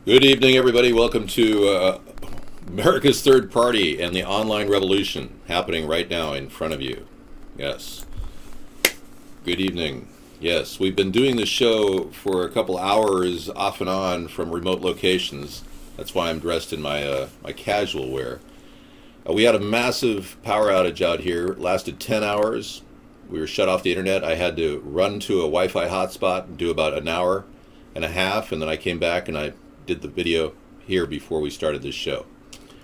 Good evening, everybody. Welcome to America's Third Party and the online revolution happening right now in front of you. Yes. Good evening. Yes, we've been doing this show for a couple hours off and on from remote locations. That's why I'm dressed in my casual wear. We had a massive power outage out here. It lasted 10 hours. We were shut off the internet. I had to run to a Wi-Fi hotspot and do about an hour and a half, and then I came back and I did the video here before we started this show.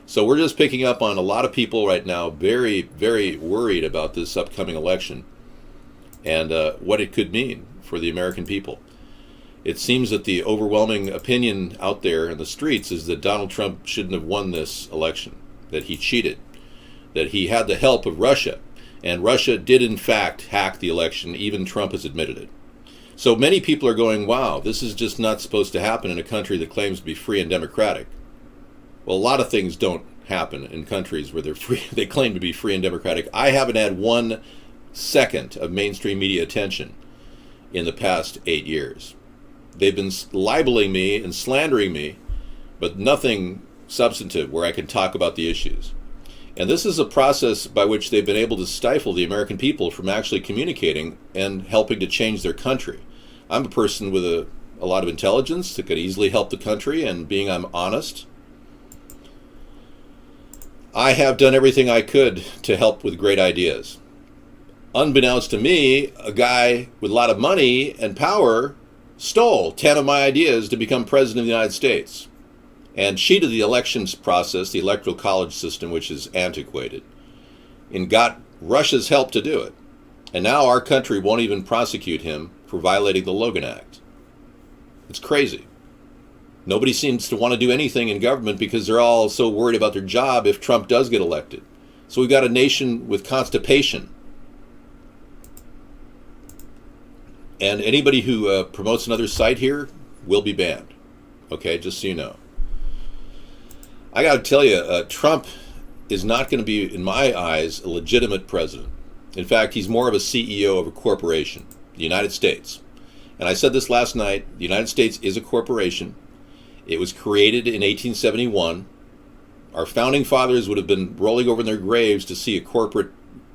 So we're just picking up on a lot of people right now very, very worried about this upcoming election and what it could mean for the American people. It seems that the overwhelming opinion out there in the streets is that Donald Trump shouldn't have won this election, that he cheated, that he had the help of Russia, and Russia did in fact hack the election. Even Trump has admitted it. So many people are going, wow, this is just not supposed to happen in a country that claims to be free and democratic. Well, a lot of things don't happen in countries where they're free, they claim to be free and democratic. I haven't had 1 second of mainstream media attention in the past 8 years. They've been libeling me and slandering me, but nothing substantive where I can talk about the issues. And this is a process by which they've been able to stifle the American people from actually communicating and helping to change their country. I'm a person with a lot of intelligence that could easily help the country, and being I'm honest, I have done everything I could to help with great ideas. Unbeknownst to me, a guy with a lot of money and power stole 10 of my ideas to become president of the United States and cheated the elections process, the electoral college system, which is antiquated, and got Russia's help to do it. And now our country won't even prosecute him for violating the Logan Act. It's crazy. Nobody seems to want to do anything in government because they're all so worried about their job if Trump does get elected. So we've got a nation with constipation. And anybody who promotes another site here will be banned. Okay, just so you know. I got to tell you, Trump is not going to be, in my eyes, a legitimate president. In fact, he's more of a CEO of a corporation, the United States. And I said this last night, the United States is a corporation. It was created in 1871. Our founding fathers would have been rolling over in their graves to see a corporate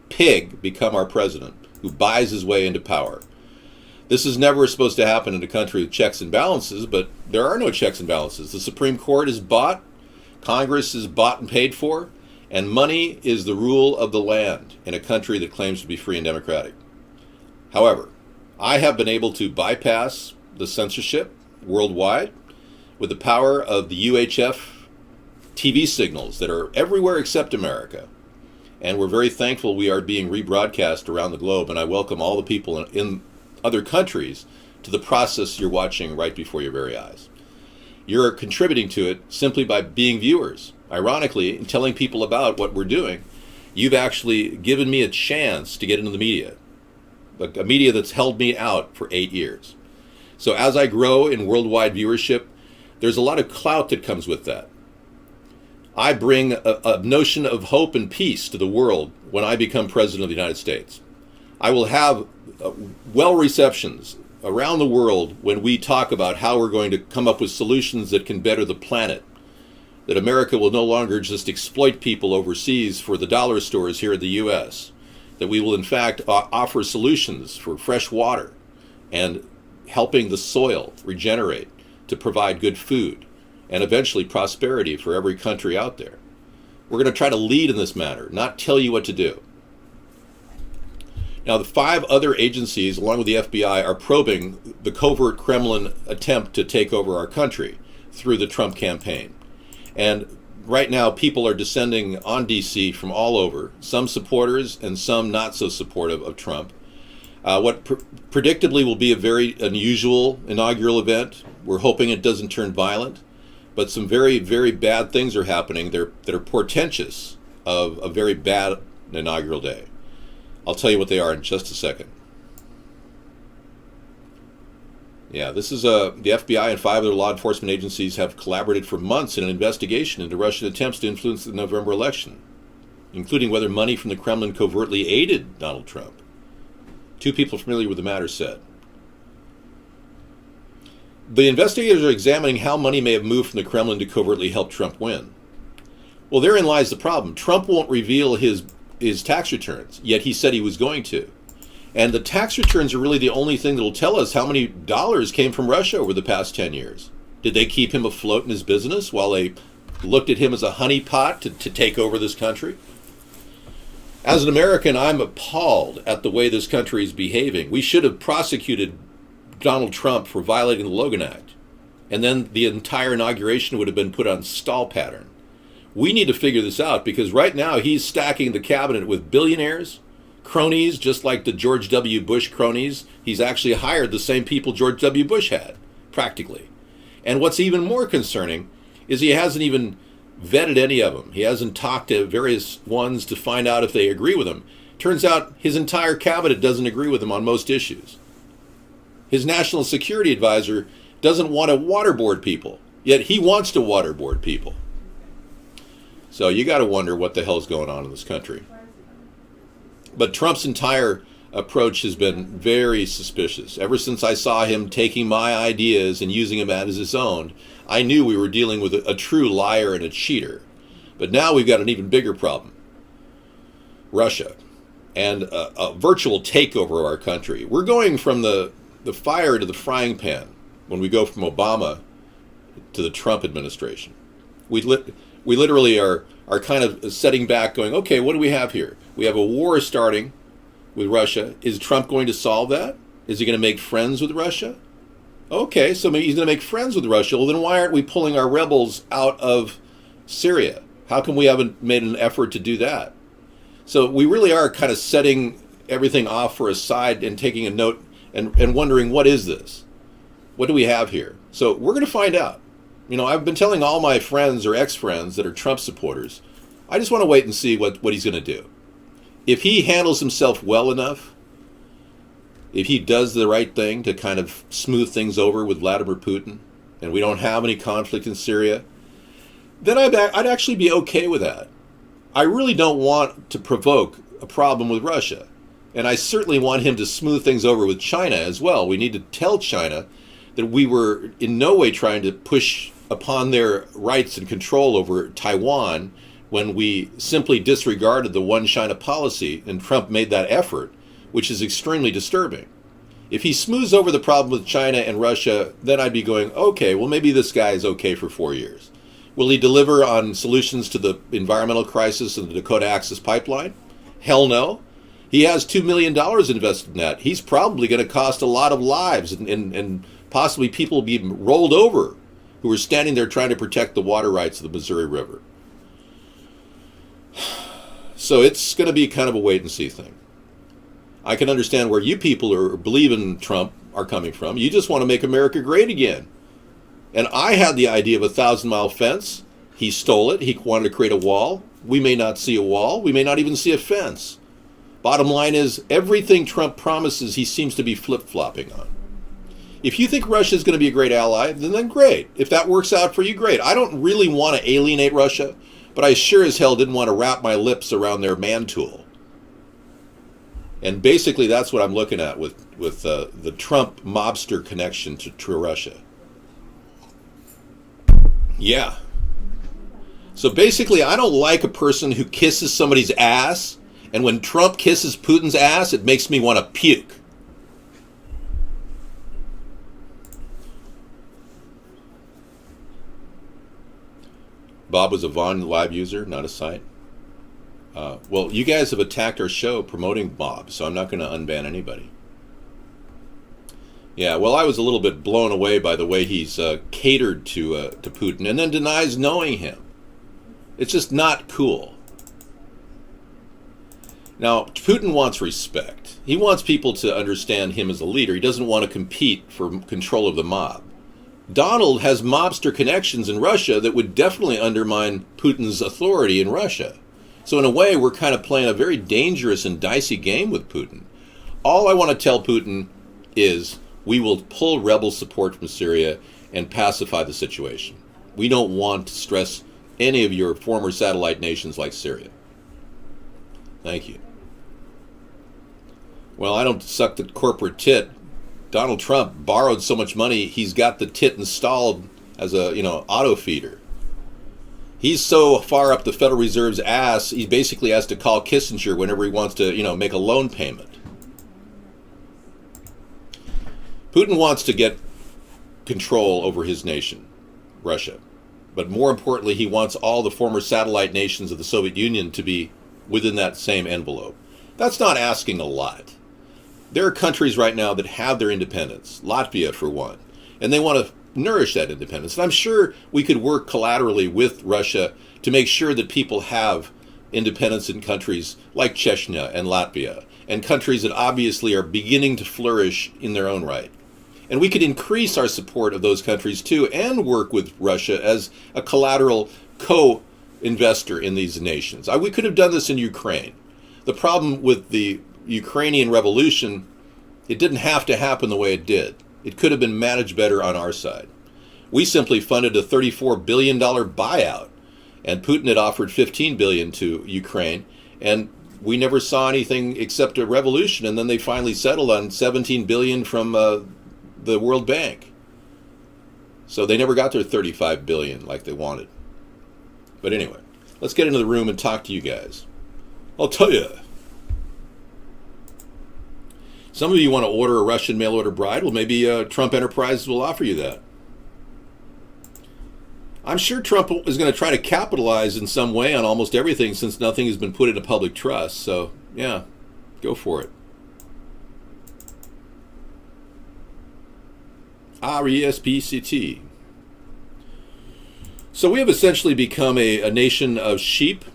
pig become our president, who buys his way into power. This is never supposed to happen in a country with checks and balances, but there are no checks and balances. The Supreme Court is bought, Congress is bought and paid for, and money is the rule of the land in a country that claims to be free and democratic. However, I have been able to bypass the censorship worldwide with the power of the UHF TV signals that are everywhere except America. And we're very thankful we are being rebroadcast around the globe, and I welcome all the people in other countries to the process you're watching right before your very eyes. You're contributing to it simply by being viewers. Ironically, in telling people about what we're doing, you've actually given me a chance to get into the media, a media that's held me out for 8 years. So as I grow in worldwide viewership, there's a lot of clout that comes with that. I bring a notion of hope and peace to the world when I become president of the United States. I will have well receptions around the world when we talk about how we're going to come up with solutions that can better the planet, that America will no longer just exploit people overseas for the dollar stores here in the U.S., that we will in fact offer solutions for fresh water and helping the soil regenerate to provide good food and eventually prosperity for every country out there. We're going to try to lead in this matter, not tell you what to do. Now, the 5 other agencies, along with the FBI, are probing the covert Kremlin attempt to take over our country through the Trump campaign. And right now, people are descending on D.C. from all over, some supporters and some not so supportive of Trump. What predictably will be a very unusual inaugural event. We're hoping it doesn't turn violent, but some very, very bad things are happening that are portentous of a very bad inaugural day. I'll tell you what they are in just a second. Yeah, this is the FBI and 5 other law enforcement agencies have collaborated for months in an investigation into Russian attempts to influence the November election, including whether money from the Kremlin covertly aided Donald Trump. 2 people familiar with the matter said. The investigators are examining how money may have moved from the Kremlin to covertly help Trump win. Well, therein lies the problem. Trump won't reveal his tax returns, yet he said he was going to. And the tax returns are really the only thing that will tell us how many dollars came from Russia over the past 10 years. Did they keep him afloat in his business while they looked at him as a honeypot to take over this country? As an American, I'm appalled at the way this country is behaving. We should have prosecuted Donald Trump for violating the Logan Act, and then the entire inauguration would have been put on stall pattern. We need to figure this out, because right now he's stacking the cabinet with billionaires, cronies, just like the George W. Bush cronies. He's actually hired the same people George W. Bush had, practically. And what's even more concerning is he hasn't even vetted any of them. He hasn't talked to various ones to find out if they agree with him. Turns out his entire cabinet doesn't agree with him on most issues. His national security advisor doesn't want to waterboard people, yet he wants to waterboard people. So you got to wonder what the hell's going on in this country. But Trump's entire approach has been very suspicious. Ever since I saw him taking my ideas and using them as his own, I knew we were dealing with a true liar and a cheater. But now we've got an even bigger problem. Russia and a virtual takeover of our country. We're going from the fire to the frying pan when we go from Obama to the Trump administration. We literally are kind of setting back going, okay, what do we have here? We have a war starting with Russia. Is Trump going to solve that? Is he going to make friends with Russia? Okay, so maybe he's going to make friends with Russia. Well, then why aren't we pulling our rebels out of Syria? How come we haven't made an effort to do that? So we really are kind of setting everything off for a side and taking a note and wondering, what is this? What do we have here? So we're going to find out. You know, I've been telling all my friends or ex-friends that are Trump supporters, I just want to wait and see what he's going to do. If he handles himself well enough, if he does the right thing to kind of smooth things over with Vladimir Putin, and we don't have any conflict in Syria, then I'd actually be okay with that. I really don't want to provoke a problem with Russia. And I certainly want him to smooth things over with China as well. We need to tell China that we were in no way trying to push upon their rights and control over Taiwan when we simply disregarded the one China policy, and Trump made that effort, which is extremely disturbing. If he smooths over the problem with China and Russia, then I'd be going, okay, well, maybe this guy is okay for 4 years. Will he deliver on solutions to the environmental crisis in the Dakota Access Pipeline? Hell no. He has $2 million invested in that. He's probably going to cost a lot of lives, and possibly people will be rolled over who are standing there trying to protect the water rights of the Missouri River. So it's going to be kind of a wait and see thing. I can understand where you people who believe in Trump are coming from. You just want to make America great again. And I had the idea of a 1,000-mile fence. He stole it. He wanted to create a wall. We may not see a wall. We may not even see a fence. Bottom line is, everything Trump promises, he seems to be flip-flopping on. If you think Russia is going to be a great ally, then great. If that works out for you, great. I don't really want to alienate Russia, but I sure as hell didn't want to wrap my lips around their man tool. And basically that's what I'm looking at with the Trump mobster connection to Russia. Yeah. So basically, I don't like a person who kisses somebody's ass, and when Trump kisses Putin's ass, it makes me want to puke. Bob was a Vaughn Live user, not a site. Well, you guys have attacked our show promoting Bob, so I'm not going to unban anybody. Yeah, well, I was a little bit blown away by the way he's catered to Putin and then denies knowing him. It's just not cool. Now, Putin wants respect. He wants people to understand him as a leader. He doesn't want to compete for control of the mob. Donald has mobster connections in Russia that would definitely undermine Putin's authority in Russia. So in a way, we're kind of playing a very dangerous and dicey game with Putin. All I want to tell Putin is we will pull rebel support from Syria and pacify the situation. We don't want to stress any of your former satellite nations like Syria. Thank you. Well, I don't suck the corporate tit, Donald Trump borrowed so much money, he's got the tit installed as a, auto feeder. He's so far up the Federal Reserve's ass, he basically has to call Kissinger whenever he wants to, make a loan payment. Putin wants to get control over his nation, Russia. But more importantly, he wants all the former satellite nations of the Soviet Union to be within that same envelope. That's not asking a lot. There are countries right now that have their independence, Latvia for one, and they want to nourish that independence. And I'm sure we could work collaterally with Russia to make sure that people have independence in countries like Chechnya and Latvia, and countries that obviously are beginning to flourish in their own right. And we could increase our support of those countries too, and work with Russia as a collateral co-investor in these nations. We could have done this in Ukraine. The problem with the Ukrainian revolution, it didn't have to happen the way it did. It could have been managed better on our side. We simply funded a $34 billion buyout, and Putin had offered $15 billion to Ukraine, and we never saw anything except a revolution, and then they finally settled on $17 billion from the World Bank. So they never got their $35 billion like they wanted. But anyway, let's get into the room and talk to you guys. I'll tell you. Some of you want to order a Russian mail-order bride. Well, maybe Trump Enterprises will offer you that. I'm sure Trump is going to try to capitalize in some way on almost everything since nothing has been put into public trust. So, yeah, go for it. RESPCT. So we have essentially become a nation of sheep.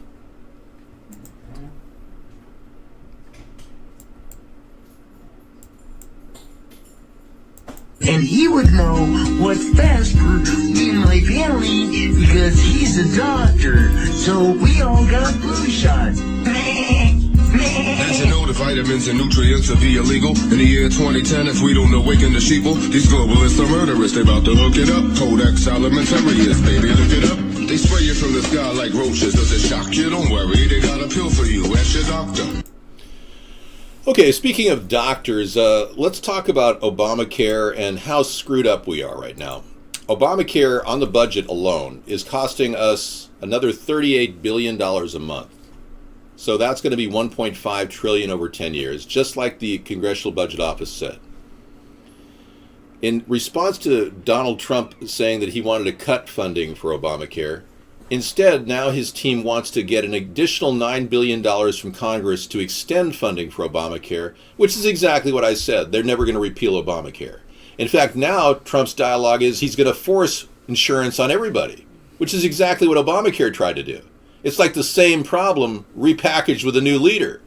And he would know what's best for me and my family because he's a doctor. So we all got flu shots. As you know, the vitamins and nutrients will be illegal in the year 2010 if we don't awaken the sheeple. These globalists are murderers, they about to hook it up. Codex alimentarius, baby, look it up. They spray you from the sky like roaches. Does it shock you? Don't worry, they got a pill for you. Ask your doctor. Okay, speaking of doctors, let's talk about Obamacare and how screwed up we are right now. Obamacare on the budget alone is costing us another $38 billion a month. So that's going to be $1.5 trillion over 10 years, just like the Congressional Budget Office said. In response to Donald Trump saying that he wanted to cut funding for Obamacare, instead, now his team wants to get an additional $9 billion from Congress to extend funding for Obamacare, which is exactly what I said. They're never going to repeal Obamacare. In fact, now Trump's dialogue is he's going to force insurance on everybody, which is exactly what Obamacare tried to do. It's like the same problem repackaged with a new leader.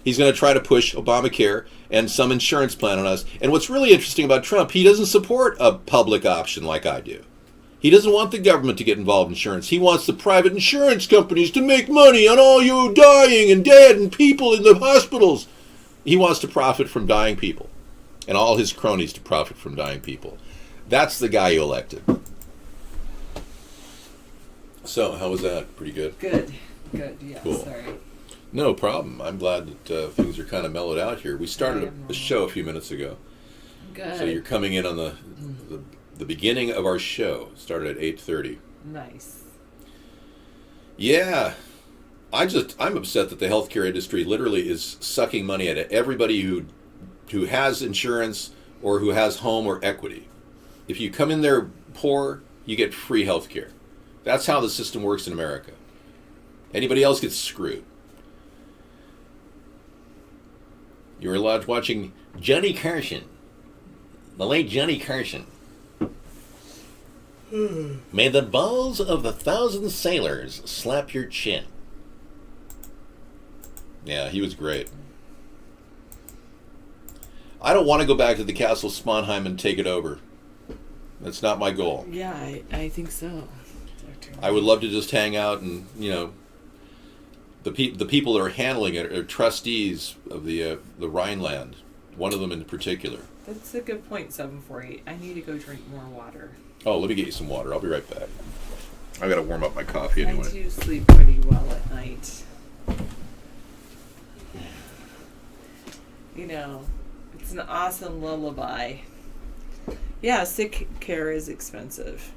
He's going to try to push Obamacare and some insurance plan on us. And what's really interesting about Trump, he doesn't support a public option like I do. He doesn't want the government to get involved in insurance. He wants the private insurance companies to make money on all you dying and dead and people in the hospitals. He wants to profit from dying people and all his cronies to profit from dying people. That's the guy you elected. So, how was that? Pretty good? Good, yeah, Cool. Sorry. No problem. I'm glad that things are kind of mellowed out here. We started a show a few minutes ago. Good. So you're coming in on the beginning of our show. Started at 8:30. Nice. Yeah. I'm upset that the healthcare industry literally is sucking money out of everybody who has insurance or who has home or equity. If you come in there poor, you get free healthcare. That's how the system works in America. Anybody else gets screwed. You were allowed watching Johnny Carson, the late Johnny Carson. May the balls of 1,000 sailors slap your chin. Yeah, he was great. I don't want to go back to the Castle Sponheim and take it over. That's not my goal. Yeah, I think so. I would love to just hang out and, the people that are handling it are trustees of the Rhineland, one of them in particular. That's a good point, 748. I need to go drink more water. Oh, let me get you some water. I'll be right back. I got to warm up my coffee anyway. I do sleep pretty well at night. It's an awesome lullaby. Yeah, sick care is expensive.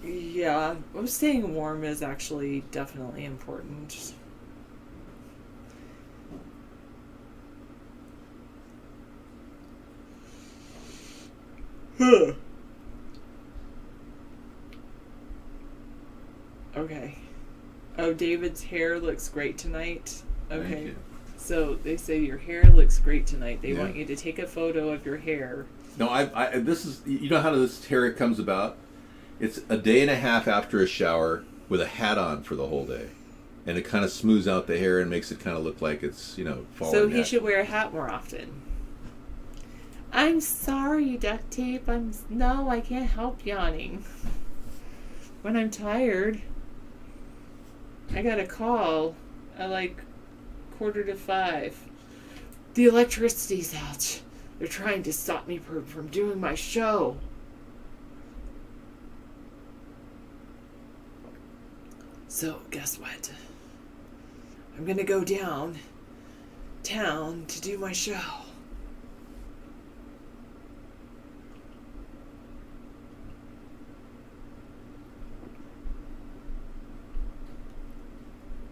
Yeah, staying warm is actually definitely important. Okay. Oh, David's hair looks great tonight. Thank Okay. you. So they say your hair looks great tonight. They Yeah. want you to take a photo of your hair. No, this is, you know how this hair comes about? It's a day and a half after a shower with a hat on for the whole day. And it kind of smooths out the hair and makes it kind of look like it's, falling So he back. should wear a hat more often. I'm sorry, duct tape. No, I can't help yawning. When I'm tired, I got a call at like 4:45. The electricity's out. They're trying to stop me from doing my show. So, guess what? I'm gonna go downtown to do my show.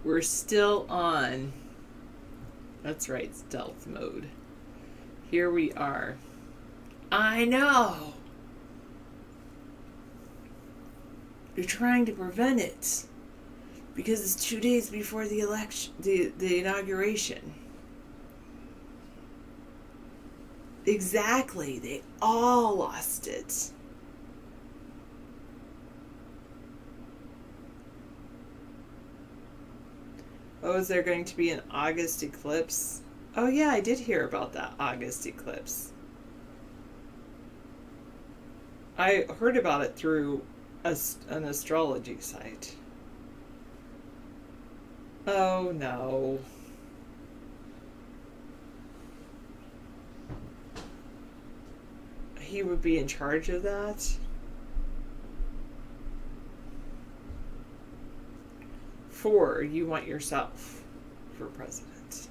We're still on. That's right, stealth mode. Here we are. I know. You're trying to prevent it because it's 2 days before the election, the inauguration. Exactly. They all lost it. Oh, is there going to be an August eclipse? Oh yeah, I did hear about that August eclipse. I heard about it through an astrology site. Oh no. He would be in charge of that? You want yourself for president.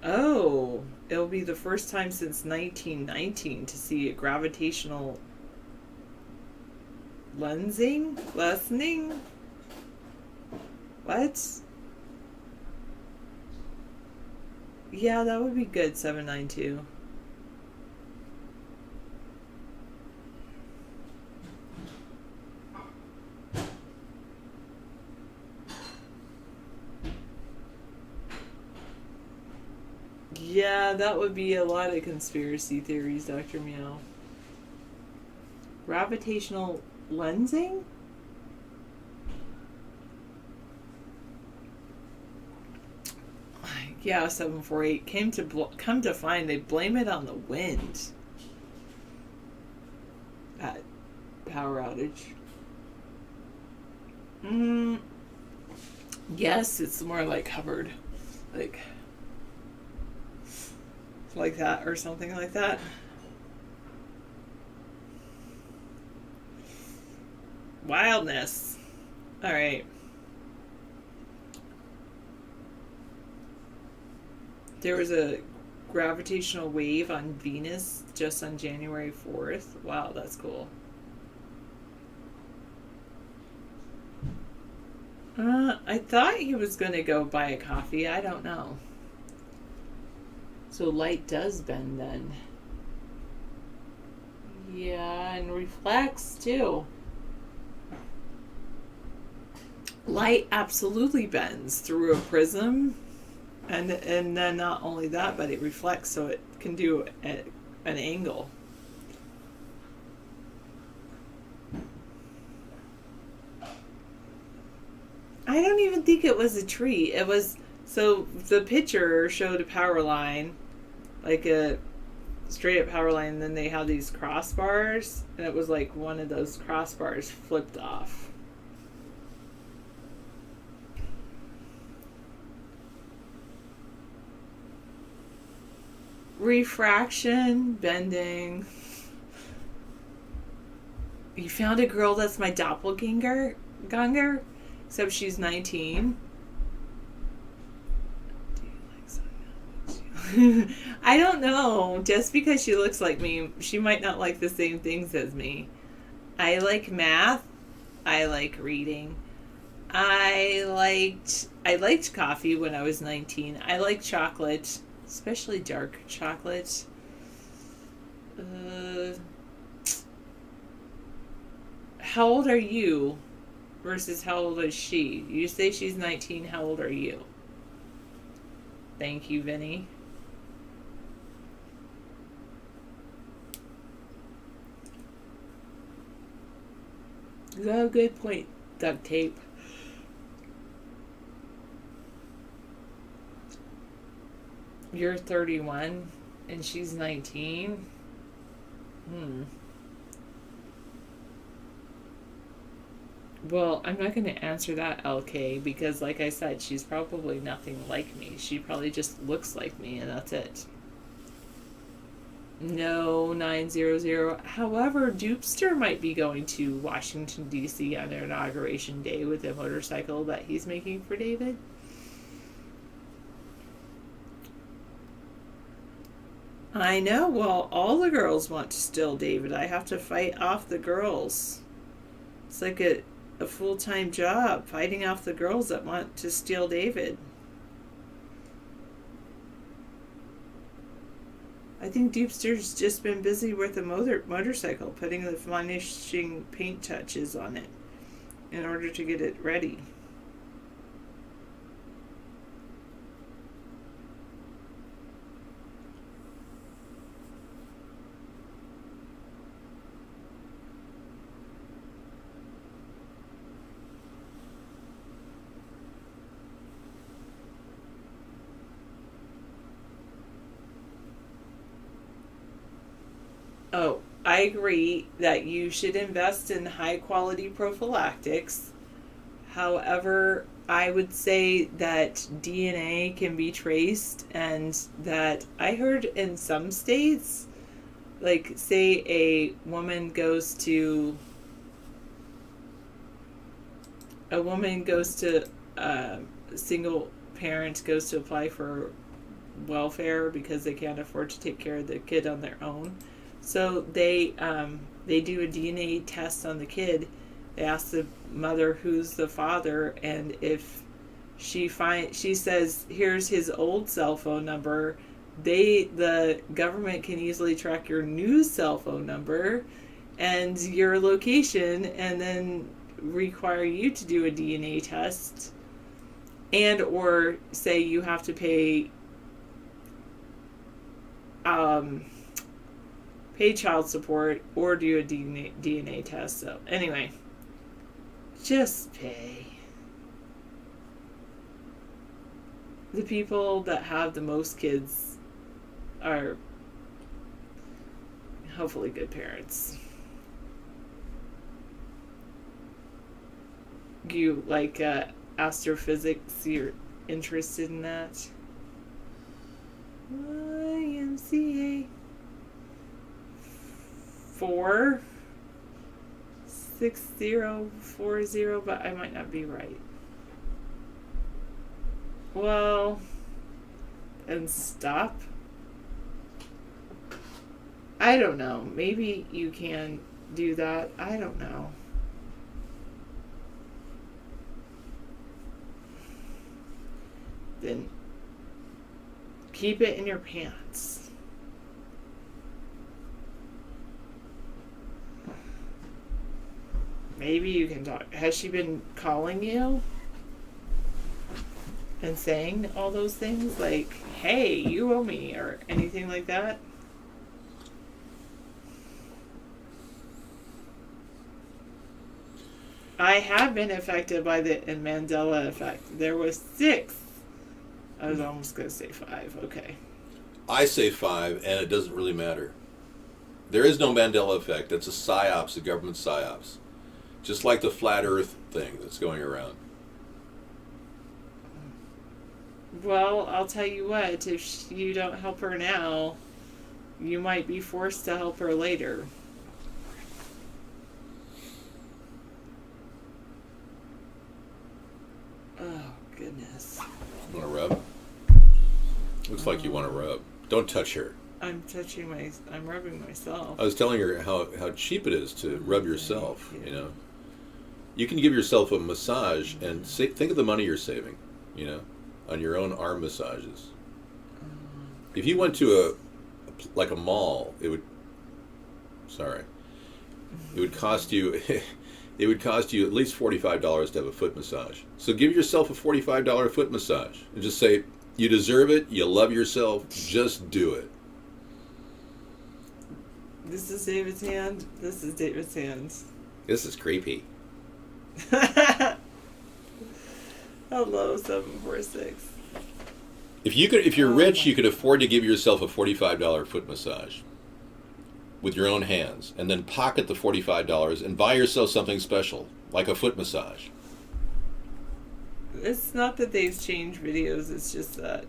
Oh, it'll be the first time since 1919 to see a gravitational lessening? What? Yeah, that would be good, 792. Yeah, that would be a lot of conspiracy theories, Dr. Meow. Gravitational lensing? Yeah, 748. Come to find they blame it on the wind. That power outage. Yes, it's more like Hubbard. Like that or something like that. Wildness. All right. There was a gravitational wave on Venus just on January 4th. Wow, that's cool. I thought he was going to go buy a coffee. I don't know. So light does bend then. Yeah, and reflects too. Light absolutely bends through a prism. And then not only that, but it reflects so it can do an angle. I don't even think it was a tree. It was, so the picture showed a power line, like a straight up power line, and then they had these crossbars, and it was like one of those crossbars flipped off. Refraction, bending. You found a girl that's my doppelganger, except she's 19. I don't know. Just because she looks like me, she might not like the same things as me. I like math. I like reading. I liked coffee when I was 19. I like chocolate, especially dark chocolate. How old are you versus how old is she? You say she's 19. How old are you? Thank you, Vinny. Oh, good point, duct tape. You're 31 and she's 19. Well, I'm not going to answer that, LK, because like I said, she's probably nothing like me. She probably just looks like me, and that's it. No, 900. However, Dupster might be going to Washington, D.C. on their inauguration day with a motorcycle that he's making for David. I know. Well, all the girls want to steal David. I have to fight off the girls. It's like a full-time job, fighting off the girls that want to steal David. I think Dupster's just been busy with a motorcycle, putting the finishing paint touches on it in order to get it ready. Oh, I agree that you should invest in high quality prophylactics. However, I would say that DNA can be traced, and that I heard in some states, like say a woman goes to single parent goes to apply for welfare because they can't afford to take care of the kid on their own. So they do a DNA test on the kid. They ask the mother who's the father, and if she says, here's his old cell phone number, the government can easily track your new cell phone number and your location, and then require you to do a DNA test, and or say you have to pay child support or do a DNA test. So anyway, just pay. The people that have the most kids are hopefully good parents. You like astrophysics? You're interested in that? YMCA 46040, but I might not be right. Well, and stop. I don't know. Maybe you can do that. I don't know. Then keep it in your pants. Maybe you can talk. Has she been calling you and saying all those things like, hey, you owe me, or anything like that? I have been affected by the Mandela effect. There was 6. I was almost going to say 5. Okay. I say 5, and it doesn't really matter. There is no Mandela effect. That's a psyops, a government psyops. Just like the flat earth thing that's going around. Well, I'll tell you what, if you don't help her now, you might be forced to help her later. Oh, goodness. You want to rub? Looks like you want to rub. Don't touch her. I'm rubbing myself. I was telling her how cheap it is to rub yourself, you know. You can give yourself a massage and think of the money you're saving, you know, on your own arm massages. If you went to a mall, it would cost you it would cost you at least $45 to have a foot massage. So give yourself a $45 foot massage and just say, you deserve it, you love yourself, just do it. This is David's hand. This is David's hand. This is creepy. Hello, 746. If you're rich, you could afford to give yourself a $45 foot massage with your own hands, and then pocket the $45 and buy yourself something special, like a foot massage. It's not that they've changed videos, it's just that.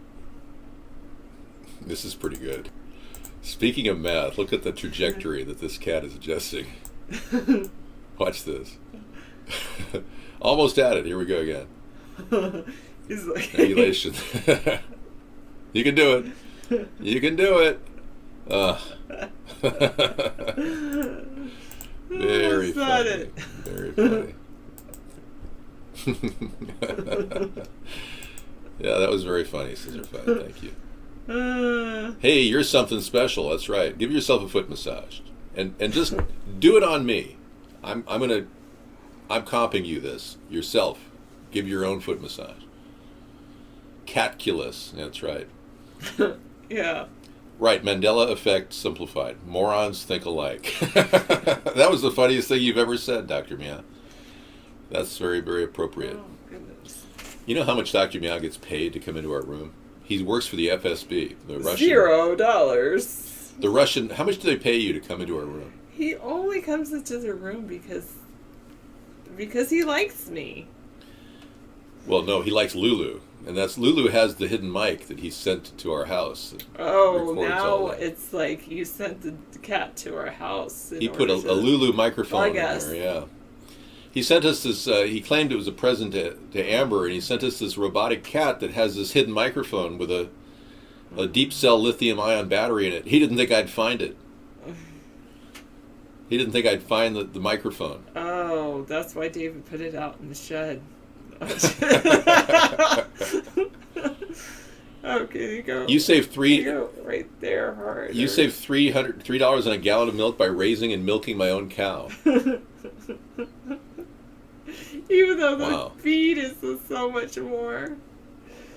This is pretty good. Speaking of math, look at the trajectory that this cat is adjusting. Watch this. Almost at it. Here we go again. He's like... Angulation. You can do it. You can do it. Very funny. It. Very funny. Yeah, that was very funny, Scissor Fight. Thank you. Hey, you're something special. That's right. Give yourself a foot massage, and just do it on me. I'm comping you this yourself. Give your own foot massage. Catculus. That's right. Yeah. Right, Mandela effect simplified. Morons think alike. That was the funniest thing you've ever said, Dr. Meow. That's very, very appropriate. Oh, goodness. You know how much Dr. Meow gets paid to come into our room? He works for the FSB, the Russian. $0. The Russian. How much do they pay you to come into our room? He only comes into the room because he likes me. Well, no, he likes Lulu, and Lulu has the hidden mic that he sent to our house. Oh, now it's like you sent the cat to our house. He put a Lulu microphone in there. Yeah. He sent us this, he claimed it was a present to Amber, and he sent us this robotic cat that has this hidden microphone with a deep cell lithium ion battery in it. He didn't think I'd find it. He didn't think I'd find the microphone. Oh, that's why David put it out in the shed. Okay, you go. You save You go right there hard. You save $3 on a gallon of milk by raising and milking my own cow. Even though the feed is so much more.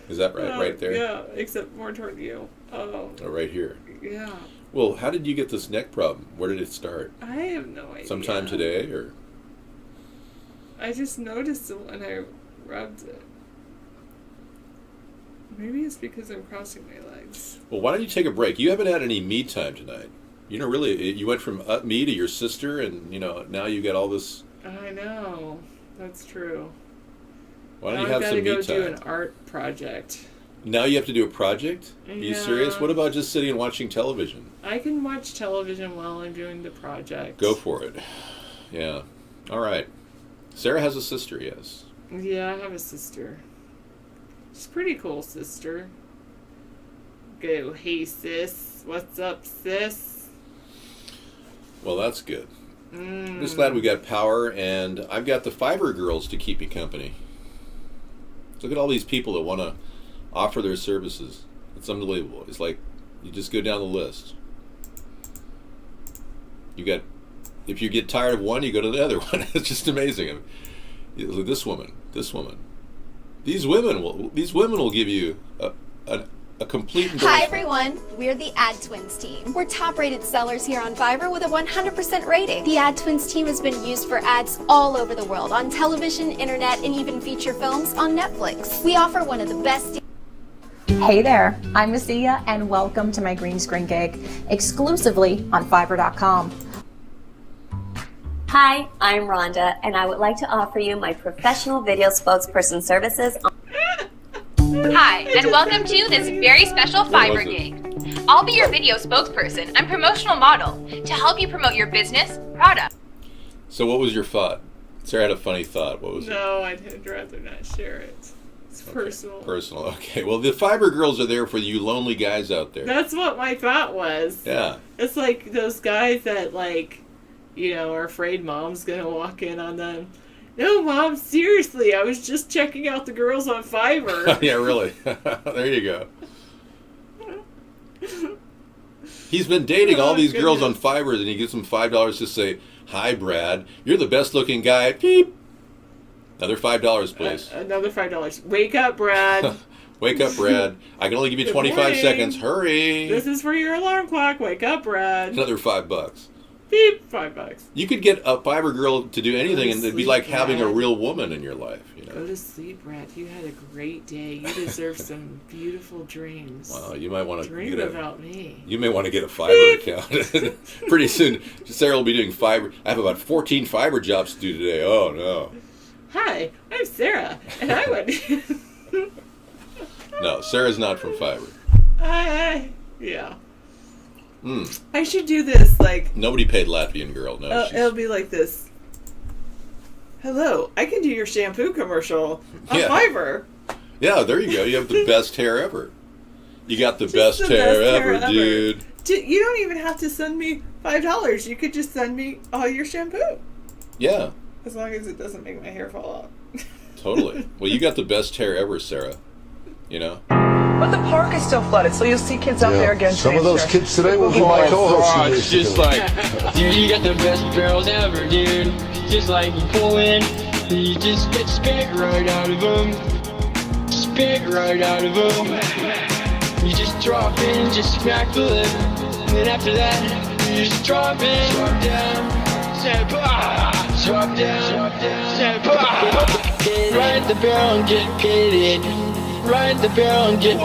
Is that right? Right there? Yeah, except more toward you. Oh, right here. Yeah. Well, how did you get this neck problem? Where did it start? I have no idea. Sometime today, or? I just noticed it when I rubbed it. Maybe it's because I'm crossing my legs. Well, why don't you take a break? You haven't had any me time tonight. You know, really, you went from me to your sister, and, you know, now you got all this. I know. That's true. Why don't you have some me time? I've got to go do an art project. Now you have to do a project? Yeah. Are you serious? What about just sitting and watching television? I can watch television while I'm doing the project. Go for it. Yeah. All right. Sarah has a sister, yes. Yeah, I have a sister. She's a pretty cool sister. Go, hey sis. What's up, sis? Well, that's good. I'm just glad we got power, and I've got the fiber girls to keep me company. Look at all these people that want to offer their services. It's unbelievable. It's like you just go down the list. If you get tired of one, you go to the other one. It's just amazing. This woman. These women will give you a complete. Hi everyone, we're the Ad Twins team. We're top-rated sellers here on Fiverr with a 100% rating. The Ad Twins team has been used for ads all over the world, on television, internet, and even feature films on Netflix. We offer one of the best. Hey there, I'm Messiah, and welcome to my green screen gig, exclusively on Fiverr.com. Hi, I'm Rhonda, and I would like to offer you my professional video spokesperson services. Hi, and welcome to this very special Fiverr gig. I'll be your video spokesperson and promotional model to help you promote your business, product. So what was your thought? Sarah had a funny thought. What was it? No, I'd rather not share it. It's personal. Personal. Okay. Well, the fiber girls are there for you lonely guys out there. That's what my thought was. Yeah. It's like those guys that, like, you know, are afraid mom's going to walk in on them. No, Mom, seriously, I was just checking out the girls on Fiverr. Yeah, really. There you go. He's been dating all these girls on Fiverr, and he gives them $5 to say, "Hi, Brad. You're the best-looking guy." Beep. Another $5, please. Another $5. Wake up, Brad. Wake up, Brad. I can only give you Good 25 morning. seconds. Hurry. This is for your alarm clock. Wake up, Brad. Another $5. Beep, $5. You could get a Fiverr girl to do anything, and it'd be like having a Brad. real woman in your life. You know? Go to sleep, Brad. You had a great day. You deserve some beautiful dreams. Well, you might want to Dream about me. You may want to get a Fiverr account. Pretty soon, Sarah will be doing Fiverr. I have about 14 Fiverr jobs to do today. Oh, no. Hi, I'm Sarah, and I would... No, Sarah's not from Fiverr. Yeah. Mm. I should do this, like... Nobody paid Latvian girl. No, it'll be like this. Hello, I can do your shampoo commercial on Fiverr. Yeah, there you go. You have the best hair ever. You got the best hair ever, dude. You don't even have to send me $5. You could just send me all your shampoo. Yeah. As long as it doesn't make my hair fall out. Totally. Well, you got the best hair ever, Sarah. You know? But the park is still flooded, so you'll see kids out there again. Some of those kids today will be my co-hosts. It's just like, dude, you got the best barrels ever, dude. Just like you pull in, you just get spit right out of them. Spit right out of them. You just drop in, just smack the lip. And then after that, you just drop in, drop down, step up, drop down, step up. Ride the barrel and get pitted. Ride the barrel and get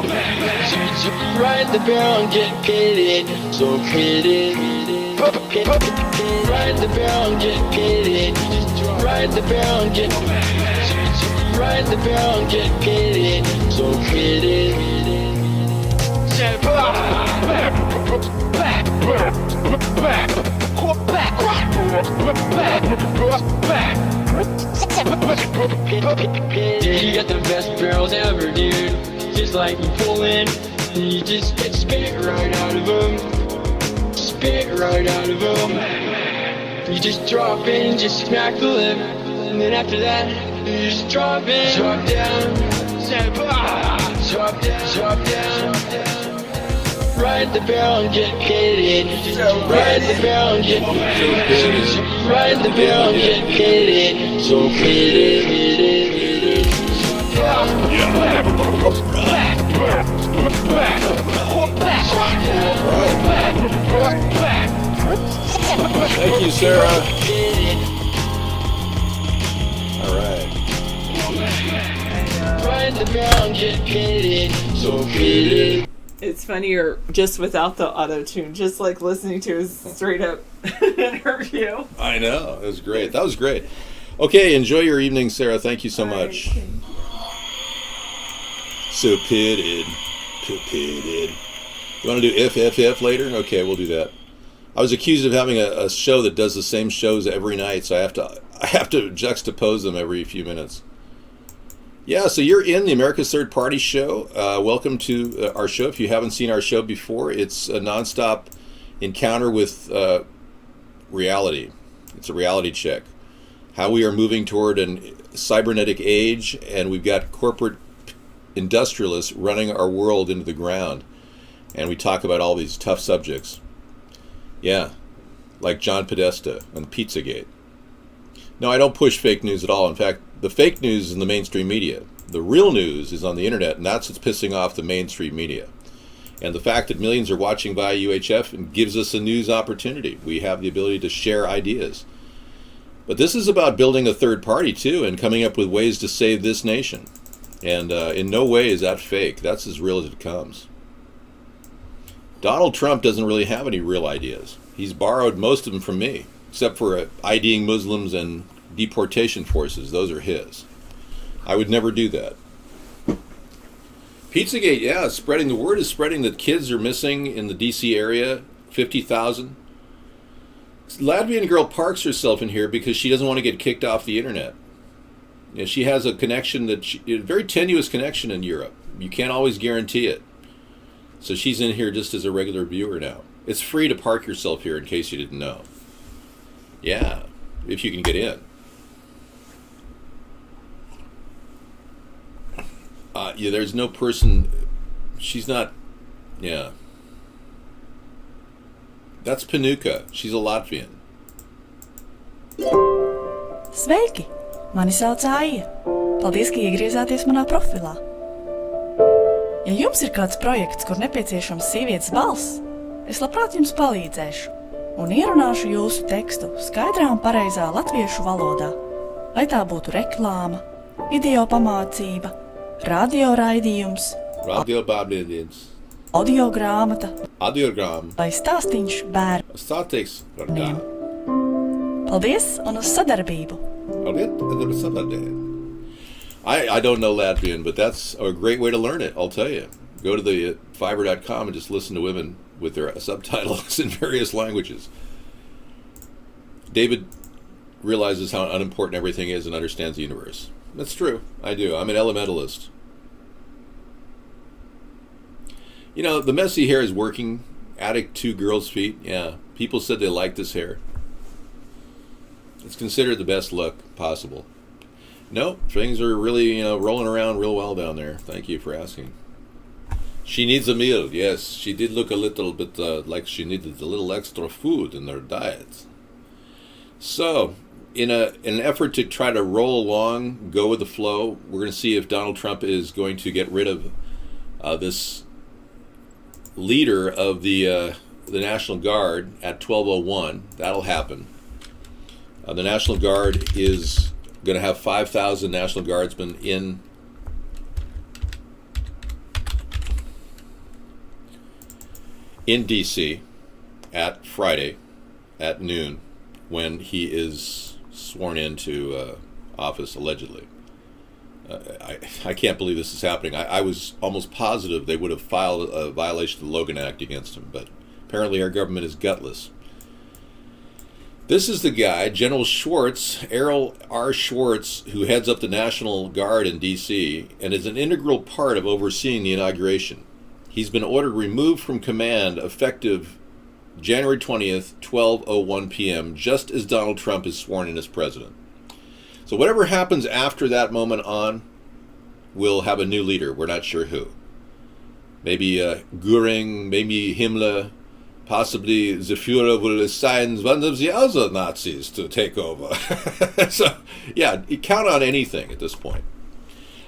ride the barrel and get pitted. So pitted. Ride the barrel and get pitted. Ride the barrel and get ride the barrel and get pitted. So pitted. Step up. Back. Dude, you got the best barrels ever, dude. Just like you pull in, you just get spit right out of them. Spit right out of them. You just drop in, just smack the lip. And then after that, you just drop in, drop down, step up, drop down, drop down. Ride the barrel and get pitted. Ride the barrel and get pitted. Ride the barrel and get pitted. So pitted. Thank you, Sarah. All right. Ride the barrel and get pitted. So pitted. It's funnier just without the auto-tune, just like listening to his straight-up interview. I know. It was great. That was great. Okay, enjoy your evening, Sarah. Thank you so much. So pitted. Pitted. You want to do if later? Okay, we'll do that. I was accused of having a show that does the same shows every night, so I have to juxtapose them every few minutes. Yeah, so you're in the America's Third Party show. Welcome to our show. If you haven't seen our show before, it's a nonstop encounter with reality. It's a reality check. How we are moving toward a cybernetic age, and we've got corporate industrialists running our world into the ground. And we talk about all these tough subjects. Yeah, like John Podesta and Pizzagate. No, I don't push fake news at all. In fact, the fake news is in the mainstream media. The real news is on the internet, and that's what's pissing off the mainstream media. And the fact that millions are watching via UHF gives us a news opportunity. We have the ability to share ideas. But this is about building a third party, too, and coming up with ways to save this nation. And in no way is that fake. That's as real as it comes. Donald Trump doesn't really have any real ideas. He's borrowed most of them from me, except for IDing Muslims and deportation forces. Those are his. I would never do that. Pizzagate, yeah, spreading. The word is spreading that kids are missing in the D.C. area, 50,000. Latvian girl parks herself in here because she doesn't want to get kicked off the internet. You know, she has a connection a very tenuous connection in Europe. You can't always guarantee it. So she's in here just as a regular viewer now. It's free to park yourself here in case you didn't know. Yeah, if you can get in. Yeah, there's no person. She's not. Yeah. That's Panuka. She's a Latvian. Sveiki! Mani sauc Aija. Paldies, ka iegriezāties manā profilā. Ja jums ir kāds projekts, kur nepieciešams sievietes balss, es labprāt jums palīdzēšu un ierunāšu jūsu tekstu skaidrā un pareizā latviešu valodā. Vai tā būtu reklāma, video pamācība, radio raidījums, audio grāmata vai stāstīņš bērniem. Paldies un uz sadarbību! I don't know Latvian, but that's a great way to learn it, I'll tell you. Go to the Fiverr.com and just listen to women with their subtitles in various languages. David realizes how unimportant everything is and understands the universe. That's true. I do. I'm an elementalist. You know, the messy hair is working. Attic 2 girls' feet. Yeah. People said they liked this hair. It's considered the best look possible. No, things are really, rolling around real well down there. Thank you for asking. She needs a meal. Yes, she did look a little bit like she needed a little extra food in her diet. So, in an effort to try to roll along, go with the flow, we're going to see if Donald Trump is going to get rid of this leader of the National Guard at 12:01. That'll happen. The National Guard is going to have 5,000 National Guardsmen in D.C. at Friday at noon when he is sworn into office, allegedly. I can't believe this is happening. I was almost positive they would have filed a violation of the Logan Act against him, but apparently our government is gutless. This is the guy, General Schwartz, Errol R. Schwartz, who heads up the National Guard in D.C. and is an integral part of overseeing the inauguration. He's been ordered removed from command effective January 20th, 12:01 p.m., just as Donald Trump is sworn in as president. So whatever happens after that moment on, we'll have a new leader. We're not sure who. Maybe Göring, maybe Himmler. Possibly the Führer will assign one of the other Nazis to take over. So, yeah, count on anything at this point.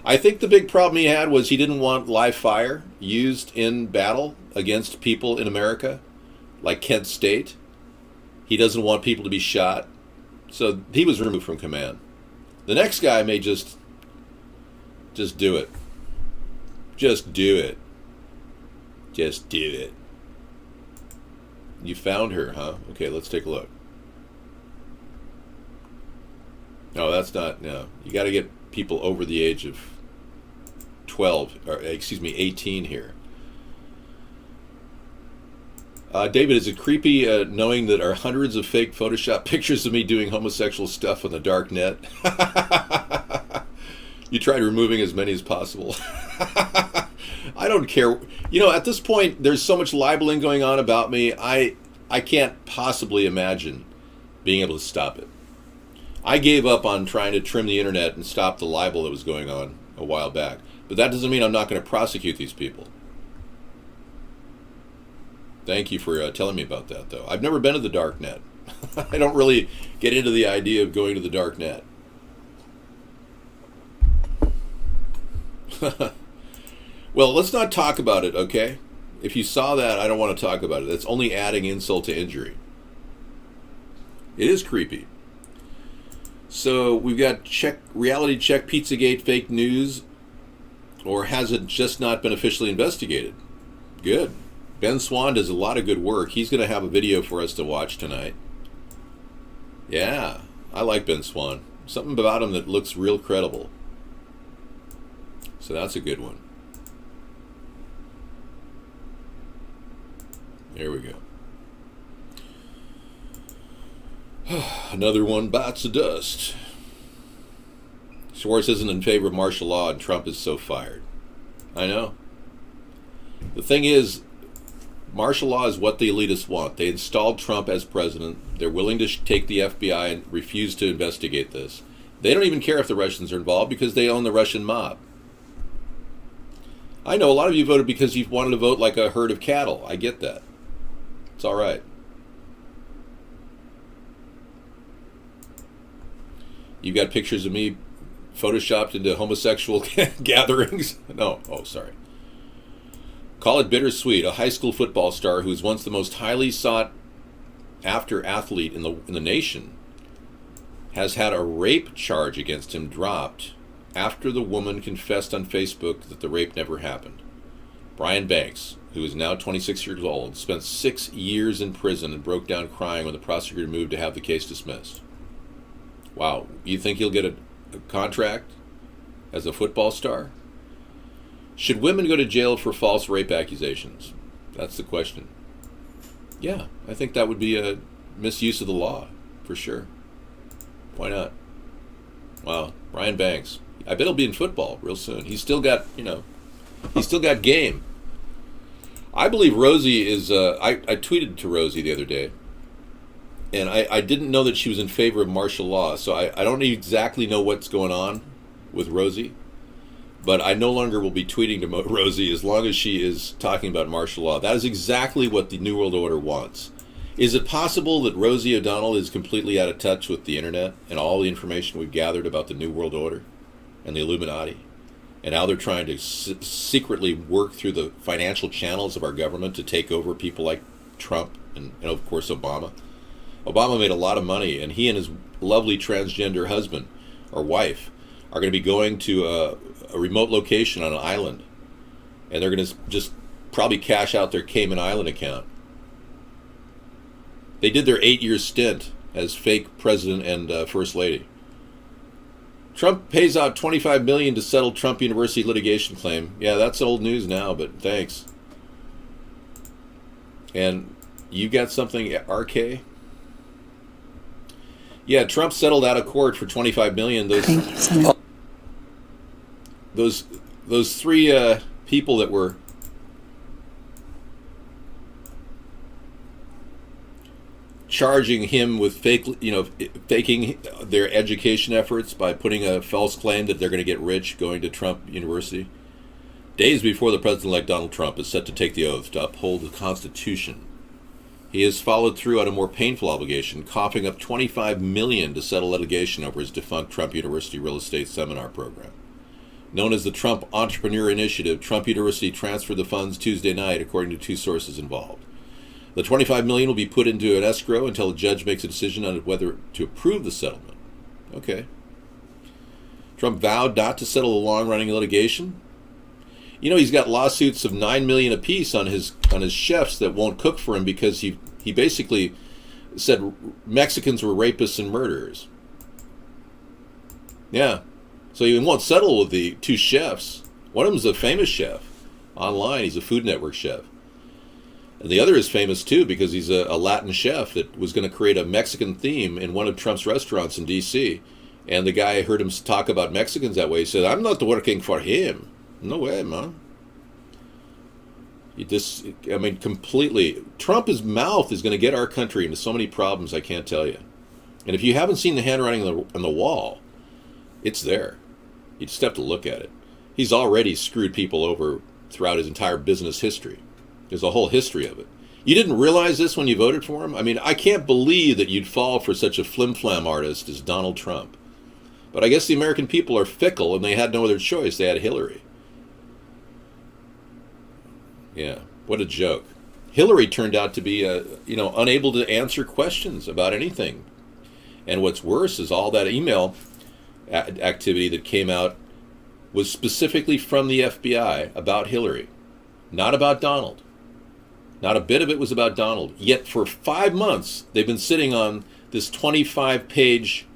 I think the big problem he had was he didn't want live fire used in battle against people in America, like Kent State. He doesn't want people to be shot. So he was removed from command. The next guy may just do it. Just do it. Just do it. You found her, huh? Okay, let's take a look. No, that's not, no. You got to get people over the age of 18 here. David, is it creepy knowing that there are hundreds of fake Photoshop pictures of me doing homosexual stuff on the dark net? You tried removing as many as possible. I don't care. At this point, there's so much libeling going on about me, I can't possibly imagine being able to stop it. I gave up on trying to trim the internet and stop the libel that was going on a while back. But that doesn't mean I'm not going to prosecute these people. Thank you for telling me about that, though. I've never been to the dark net. I don't really get into the idea of going to the dark net. Well, let's not talk about it, okay? If you saw that, I don't want to talk about it. That's only adding insult to injury. It is creepy. So we've got reality check Pizzagate fake news, or has it just not been officially investigated? Good. Ben Swan does a lot of good work. He's going to have a video for us to watch tonight. Yeah, I like Ben Swan. Something about him that looks real credible. So that's a good one. There we go. Another one bites the dust. Schwartz isn't in favor of martial law, and Trump is so fired. I know. The thing is, martial law is what the elitists want. They installed Trump as president. They're willing to take the FBI and refuse to investigate this. They don't even care if the Russians are involved because they own the Russian mob. I know a lot of you voted because you wanted to vote like a herd of cattle. I get that. It's all right. You got pictures of me photoshopped into homosexual gatherings? No. Oh, sorry. Call it bittersweet. A high school football star who was once the most highly sought after athlete in the nation has had a rape charge against him dropped after the woman confessed on Facebook that the rape never happened. Brian Banks, who is now 26 years old, spent 6 years in prison and broke down crying when the prosecutor moved to have the case dismissed. Wow, you think he'll get a contract as a football star? Should women go to jail for false rape accusations? That's the question. Yeah, I think that would be a misuse of the law, for sure. Why not? Wow, Brian Banks. I bet he'll be in football real soon. He's still got, he's still got game. I believe Rosie is, I tweeted to Rosie the other day, and I didn't know that she was in favor of martial law, so I don't exactly know what's going on with Rosie, but I no longer will be tweeting to Rosie as long as she is talking about martial law. That is exactly what the New World Order wants. Is it possible that Rosie O'Donnell is completely out of touch with the internet and all the information we've gathered about the New World Order and the Illuminati and how they're trying to secretly work through the financial channels of our government to take over people like Trump and of course Obama? Obama made a lot of money, and he and his lovely transgender husband or wife are going to be going to a remote location on an island, and they're going to just probably cash out their Cayman Island account. They did their 8-year stint as fake president and first lady. Trump pays out $25 million to settle Trump University litigation claim. Yeah, that's old news now, but thanks. And you got something, RK? Yeah, Trump settled out of court for $25 million. Those three people that were charging him with faking their education efforts by putting a false claim that they're going to get rich going to Trump University. Days before the president-elect Donald Trump is set to take the oath to uphold the Constitution, he has followed through on a more painful obligation, coughing up $25 million to settle litigation over his defunct Trump University real estate seminar program. Known as the Trump Entrepreneur Initiative, Trump University transferred the funds Tuesday night, according to two sources involved. The $25 million will be put into an escrow until a judge makes a decision on whether to approve the settlement. Okay. Trump vowed not to settle the long-running litigation. He's got lawsuits of $9 million apiece on his chefs that won't cook for him because he basically said Mexicans were rapists and murderers. Yeah. So he won't settle with the two chefs. One of them's a famous chef online. He's a Food Network chef. And the other is famous, too, because he's a Latin chef that was going to create a Mexican theme in one of Trump's restaurants in D.C. And the guy heard him talk about Mexicans that way. He said, I'm not working for him. No way, man. Completely. Trump's mouth is going to get our country into so many problems, I can't tell you. And if you haven't seen the handwriting on the wall, it's there. You just have to look at it. He's already screwed people over throughout his entire business history. There's a whole history of it. You didn't realize this when you voted for him? I can't believe that you'd fall for such a flim-flam artist as Donald Trump. But I guess the American people are fickle, and they had no other choice. They had Hillary. Yeah, what a joke. Hillary turned out to be, unable to answer questions about anything. And what's worse is all that email activity that came out was specifically from the FBI about Hillary, not about Donald. Not a bit of it was about Donald. Yet for 5 months, they've been sitting on this 25-page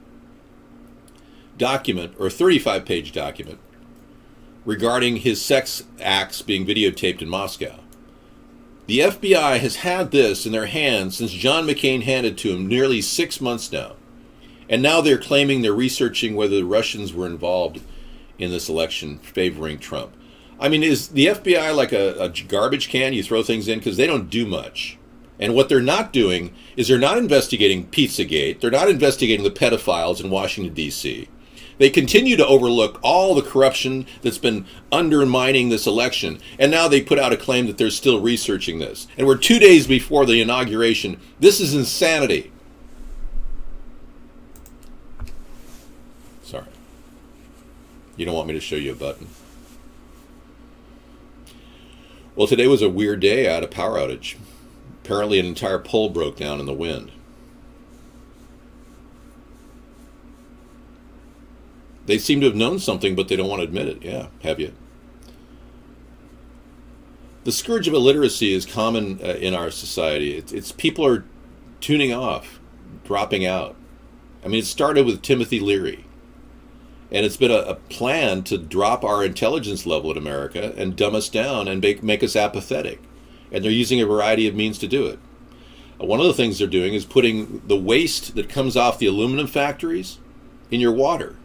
document, or 35-page document, regarding his sex acts being videotaped in Moscow. The FBI has had this in their hands since John McCain handed it to him nearly 6 months now. And now they're claiming they're researching whether the Russians were involved in this election favoring Trump. I mean, is the FBI like a garbage can you throw things in? Because they don't do much. And what they're not doing is they're not investigating Pizzagate. They're not investigating the pedophiles in Washington, D.C. They continue to overlook all the corruption that's been undermining this election. And now they put out a claim that they're still researching this. And we're 2 days before the inauguration. This is insanity. Sorry. You don't want me to show you a button? Well, today was a weird day. I had a power outage. Apparently an entire pole broke down in the wind. They seem to have known something, but they don't want to admit it. Yeah, have you? The scourge of illiteracy is common in our society. It's people are tuning off, dropping out. I mean, it started with Timothy Leary. And it's been a plan to drop our intelligence level in America and dumb us down and make us apathetic. And they're using a variety of means to do it. One of the things they're doing is putting the waste that comes off the aluminum factories in your water.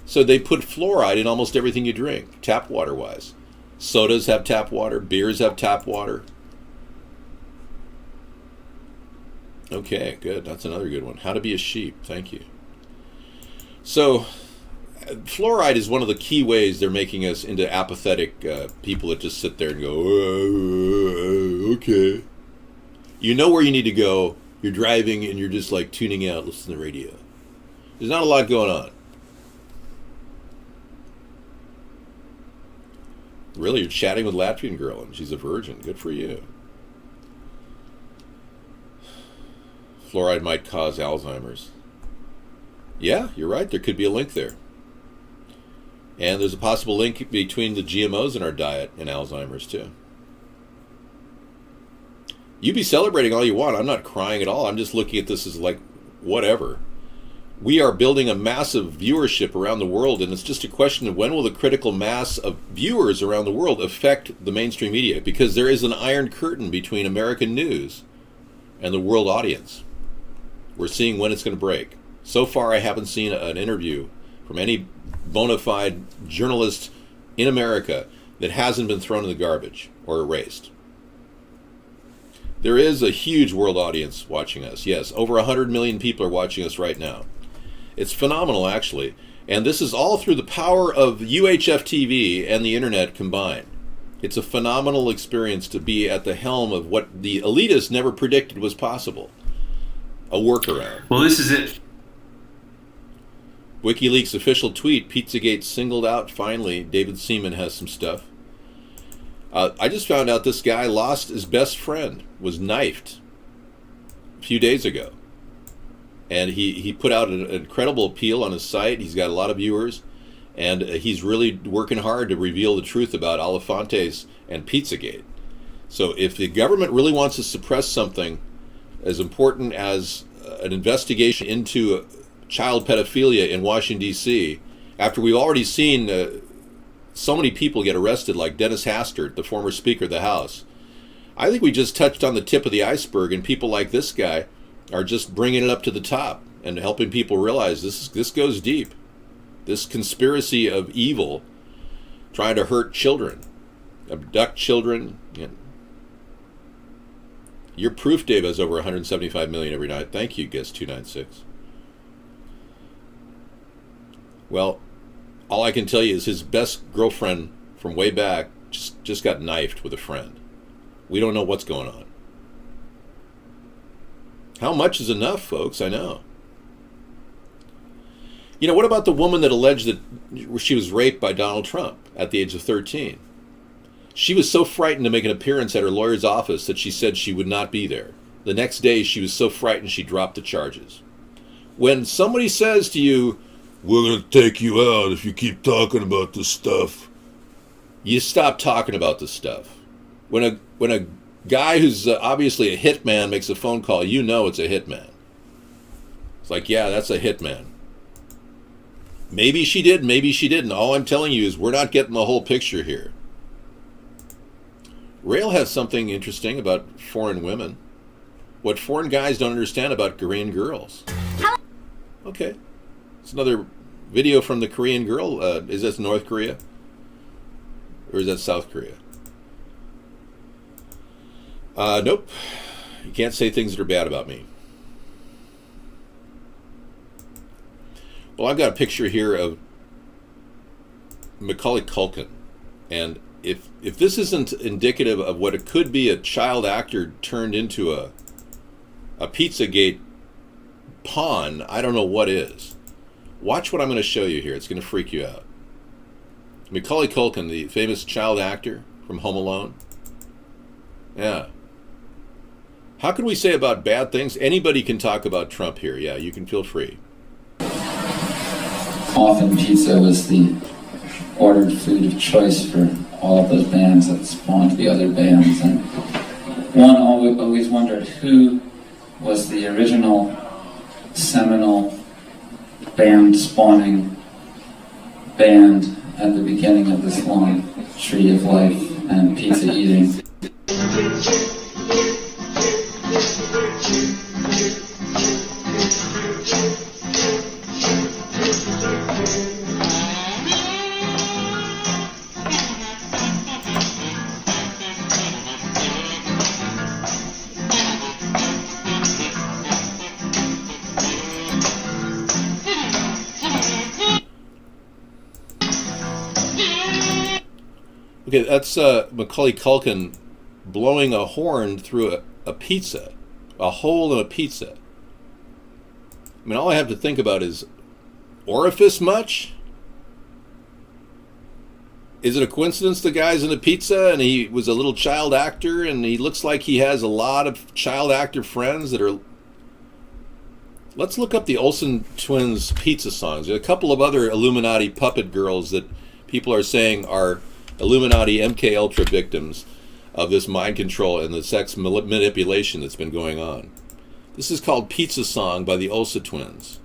So they put fluoride in almost everything you drink, tap water-wise. Sodas have tap water, beers have tap water. Okay, good. That's another good one. How to be a sheep. Thank you. So fluoride is one of the key ways they're making us into apathetic people that just sit there and go, okay. You know where you need to go. You're driving and you're just like tuning out, listening to the radio. There's not a lot going on. Really, you're chatting with Latvian girl and she's a virgin. Good for you. Fluoride might cause Alzheimer's. Yeah, you're right. There could be a link there. And there's a possible link between the GMOs in our diet and Alzheimer's, too. You be celebrating all you want. I'm not crying at all. I'm just looking at this as like, whatever. We are building a massive viewership around the world, and it's just a question of when will the critical mass of viewers around the world affect the mainstream media? Because there is an iron curtain between American news and the world audience. We're seeing when it's going to break. So far, I haven't seen an interview from any bona fide journalist in America that hasn't been thrown in the garbage or erased. There is a huge world audience watching us. Yes, over 100 million people are watching us right now. It's phenomenal, actually. And this is all through the power of UHF TV and the internet combined. It's a phenomenal experience to be at the helm of what the elitists never predicted was possible. A workaround. Well, this is it. WikiLeaks official tweet, Pizzagate singled out. Finally, David Seaman has some stuff. I just found out this guy lost his best friend, was knifed a few days ago. And he put out an incredible appeal on his site. He's got a lot of viewers. And he's really working hard to reveal the truth about Elefantes and Pizzagate. So if the government really wants to suppress something as important as an investigation into child pedophilia in Washington, D.C., after we've already seen so many people get arrested, like Dennis Hastert, the former Speaker of the House, I think we just touched on the tip of the iceberg, and people like this guy are just bringing it up to the top and helping people realize this goes deep. This conspiracy of evil trying to hurt children, abduct children. You know. Your proof, Dave, has over 175 million every night. Thank you, Guest 296. Well, all I can tell you is his best girlfriend from way back just got knifed with a friend. We don't know what's going on. How much is enough, folks? I know. You know, what about the woman that alleged that she was raped by Donald Trump at the age of 13? She was so frightened to make an appearance at her lawyer's office that she said she would not be there. The next day, she was so frightened she dropped the charges. When somebody says to you, "We're going to take you out if you keep talking about this stuff," you stop talking about this stuff. When a guy who's obviously a hitman makes a phone call, you know it's a hitman. It's like, yeah, that's a hitman. Maybe she did, maybe she didn't. All I'm telling you is we're not getting the whole picture here. Rail has something interesting about foreign women. What foreign guys don't understand about Korean girls. Okay. It's another video from the Korean girl. Is that North Korea? Or is that South Korea? Nope. You can't say things that are bad about me. Well, I've got a picture here of Macaulay Culkin. And if this isn't indicative of what it could be, a child actor turned into a Pizzagate pawn, I don't know what is. Watch what I'm going to show you here. It's going to freak you out. Macaulay Culkin, the famous child actor from Home Alone. Yeah. How can we say about bad things? Anybody can talk about Trump here. Yeah, you can feel free. Often pizza was the ordered food of choice for all of those bands that spawned the other bands. And one always wondered who was the original seminal band spawning band at the beginning of this long tree of life and pizza eating. Okay, that's Macaulay Culkin blowing a horn through a pizza, a hole in a pizza. I mean, all I have to think about is orifice much? Is it a coincidence the guy's in a pizza and he was a little child actor and he looks like he has a lot of child actor friends that are... Let's look up the Olsen twins pizza songs. There are a couple of other Illuminati puppet girls that people are saying are Illuminati MK Ultra victims of this mind control and the sex manipulation that's been going on. This is called Pizza Song by the Olsen twins.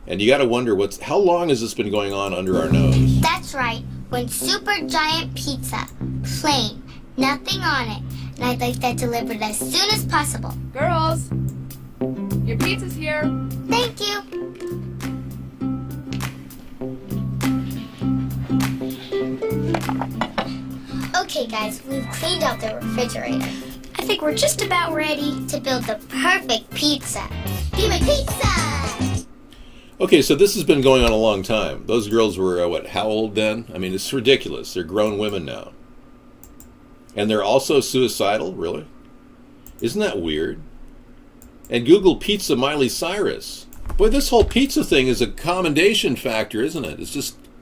And you got to wonder, how long has this been going on under our nose? That's right. One super giant pizza. Plain. Nothing on it. And I'd like that delivered as soon as possible. Girls, your pizza's here. Thank you. Okay, guys, we've cleaned out the refrigerator. I think we're just about ready to build the perfect pizza. Give me pizza! Okay, so this has been going on a long time. Those girls were, how old then? I mean, it's ridiculous. They're grown women now. And they're also suicidal? Really? Isn't that weird? And Google pizza Miley Cyrus. Boy, this whole pizza thing is a commendation factor, isn't it?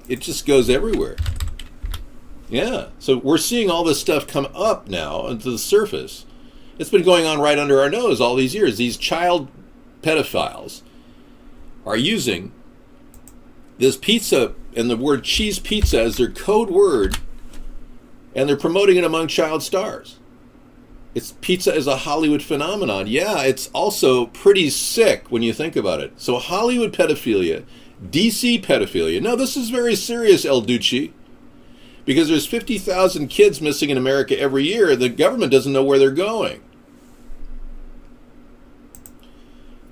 It just goes everywhere. Yeah, so we're seeing all this stuff come up now into the surface. It's been going on right under our nose all these years. These child pedophiles are using this pizza and the word cheese pizza as their code word, and they're promoting it among child stars. It's pizza as a Hollywood phenomenon. Yeah, it's also pretty sick when you think about it. So Hollywood pedophilia, DC pedophilia. No, this is very serious, El Duce. Because there's 50,000 kids missing in America every year. The government doesn't know where they're going.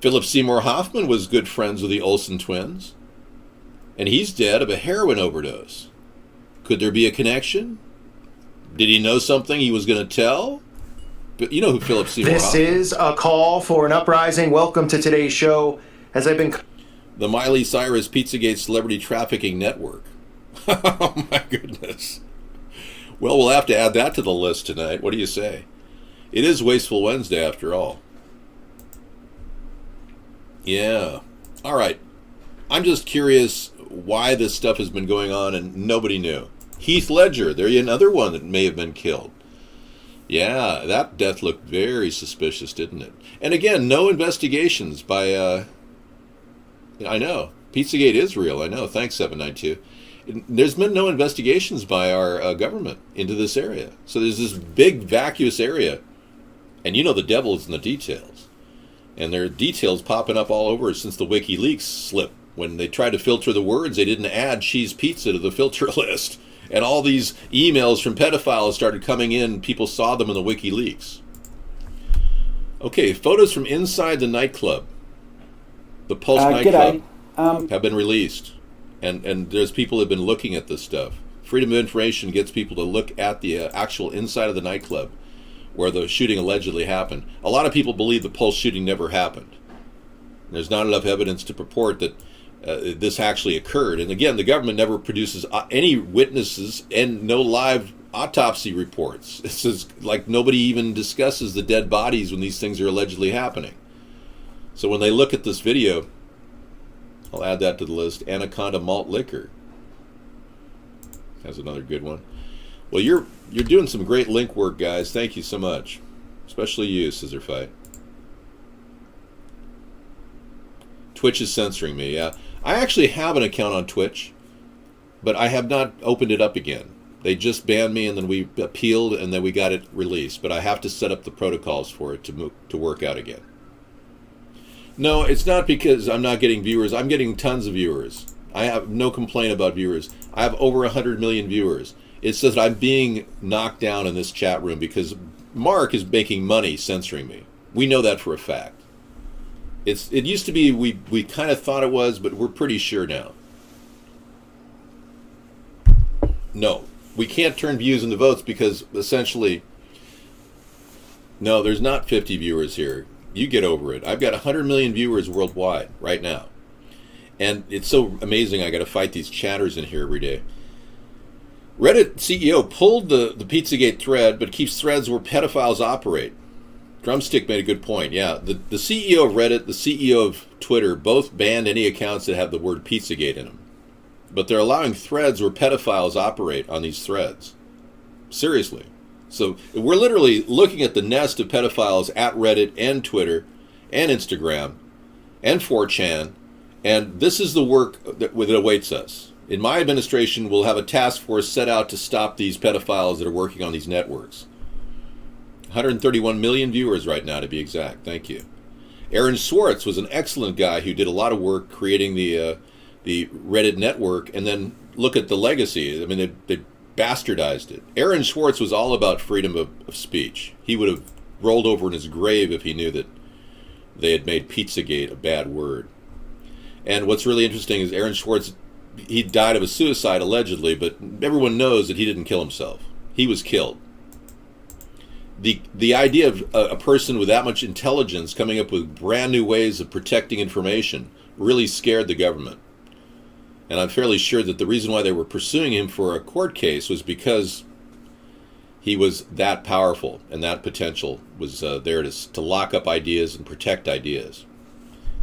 Philip Seymour Hoffman was good friends with the Olsen twins. And he's dead of a heroin overdose. Could there be a connection? Did he know something he was going to tell? But you know who Philip Seymour Hoffman is. This is a call for an uprising. Welcome to today's show. The Miley Cyrus Pizzagate Celebrity Trafficking Network. Oh my goodness. Well, we'll have to add that to the list tonight. What do you say? It is Wasteful Wednesday after all. Yeah. All right. I'm just curious why this stuff has been going on and nobody knew. Heath Ledger, there's another one that may have been killed. Yeah, that death looked very suspicious, didn't it? And again, no investigations by, I know, Pizzagate is real, I know, thanks 792. There's been no investigations by our government into this area. So there's this big vacuous area, and you know the devil is in the details. And there are details popping up all over since the WikiLeaks slip. When they tried to filter the words, they didn't add cheese pizza to the filter list. And all these emails from pedophiles started coming in. People saw them in the WikiLeaks. Okay, photos from inside the nightclub. The Pulse nightclub. have been released. And there's people who have been looking at this stuff. Freedom of information gets people to look at the actual inside of the nightclub where the shooting allegedly happened. A lot of people believe the Pulse shooting never happened. There's not enough evidence to purport that this actually occurred. And again, the government never produces any witnesses and no live autopsy reports. It's just like nobody even discusses the dead bodies when these things are allegedly happening. So when they look at this video, I'll add that to the list. Anaconda malt liquor. That's another good one. Well, you're doing some great link work, guys. Thank you so much. Especially you, Scissor Fight. Twitch is censoring me, yeah. I actually have an account on Twitch, but I have not opened it up again. They just banned me, and then we appealed, and then we got it released. But I have to set up the protocols for it to work out again. No, it's not because I'm not getting viewers. I'm getting tons of viewers. I have no complaint about viewers. I have over 100 million viewers. It's just I'm being knocked down in this chat room because Mark is making money censoring me. We know that for a fact. It used to be we kind of thought it was, but we're pretty sure now. No, we can't turn views into votes because essentially, no, there's not 50 viewers here. You get over it. I've got 100 million viewers worldwide right now. And it's so amazing I got to fight these chatters in here every day. Reddit CEO pulled the Pizzagate thread, but keeps threads where pedophiles operate. Drumstick made a good point. Yeah, the CEO of Reddit, the CEO of Twitter, both banned any accounts that have the word Pizzagate in them. But they're allowing threads where pedophiles operate on these threads. Seriously. So we're literally looking at the nest of pedophiles at Reddit and Twitter and Instagram and 4chan, and this is the work that awaits us. In my administration, we'll have a task force set out to stop these pedophiles that are working on these networks. 131 million viewers right now, to be exact. Thank you. Aaron Swartz was an excellent guy who did a lot of work creating the Reddit network, and then look at the legacy. I mean, they bastardized it. Aaron Swartz was all about freedom of speech. He would have rolled over in his grave if he knew that they had made Pizzagate a bad word. And what's really interesting is Aaron Swartz, he died of a suicide allegedly, but everyone knows that he didn't kill himself. He was killed. The idea of a person with that much intelligence coming up with brand new ways of protecting information really scared the government. And I'm fairly sure that the reason why they were pursuing him for a court case was because he was that powerful, and that potential was there to lock up ideas and protect ideas.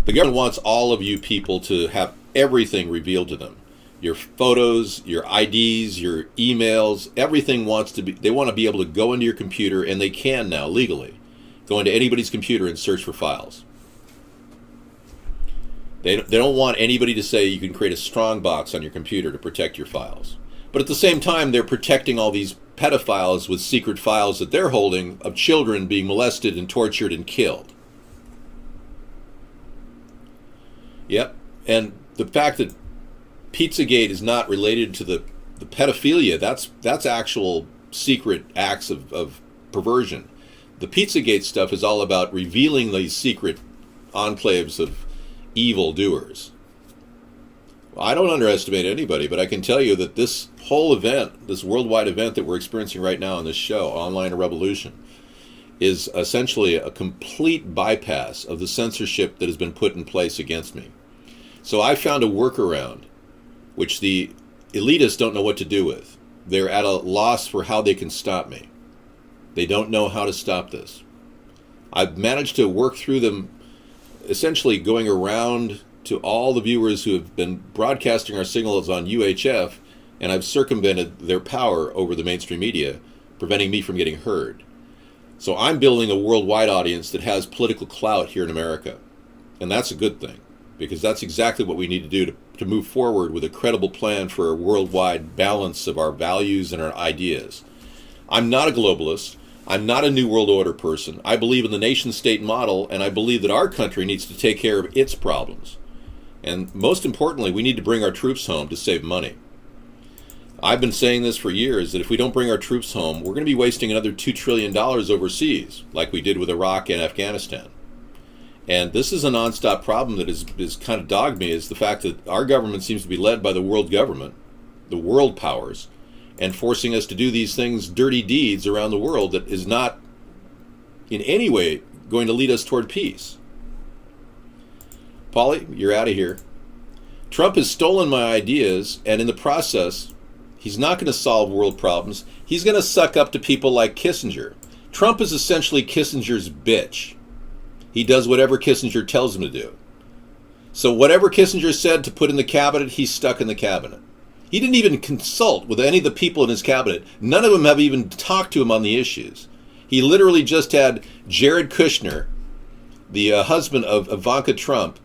The government wants all of you people to have everything revealed to them. Your photos, your IDs, your emails, everything they want to be able to go into your computer, and they can now legally go into anybody's computer and search for files. They don't want anybody to say you can create a strong box on your computer to protect your files. But at the same time, they're protecting all these pedophiles with secret files that they're holding of children being molested and tortured and killed. Yep, and the fact that Pizzagate is not related to the pedophilia, that's actual secret acts of perversion. The Pizzagate stuff is all about revealing these secret enclaves of evil doers. I don't underestimate anybody, but I can tell you that this whole event, this worldwide event that we're experiencing right now on this show, Online Revolution, is essentially a complete bypass of the censorship that has been put in place against me. So I found a workaround which the elitists don't know what to do with. They're at a loss for how they can stop me. They don't know how to stop this. I've managed to work through them, essentially going around to all the viewers who have been broadcasting our signals on UHF, and I've circumvented their power over the mainstream media, preventing me from getting heard. So I'm building a worldwide audience that has political clout here in America. And that's a good thing, because that's exactly what we need to do to move forward with a credible plan for a worldwide balance of our values and our ideas. I'm not a globalist. I'm not a New World Order person. I believe in the nation-state model, and I believe that our country needs to take care of its problems. And most importantly, we need to bring our troops home to save money. I've been saying this for years, that if we don't bring our troops home, we're going to be wasting another $2 trillion overseas, like we did with Iraq and Afghanistan. And this is a nonstop problem that is kind of dogged me, is the fact that our government seems to be led by the world government, the world powers, and forcing us to do these things, dirty deeds around the world that is not in any way going to lead us toward peace. Paulie, you're out of here. Trump has stolen my ideas, and in the process, he's not going to solve world problems. He's going to suck up to people like Kissinger. Trump is essentially Kissinger's bitch. He does whatever Kissinger tells him to do. So whatever Kissinger said to put in the cabinet, he's stuck in the cabinet. He didn't even consult with any of the people in his cabinet. None of them have even talked to him on the issues. He literally just had Jared Kushner, the husband of Ivanka Trump,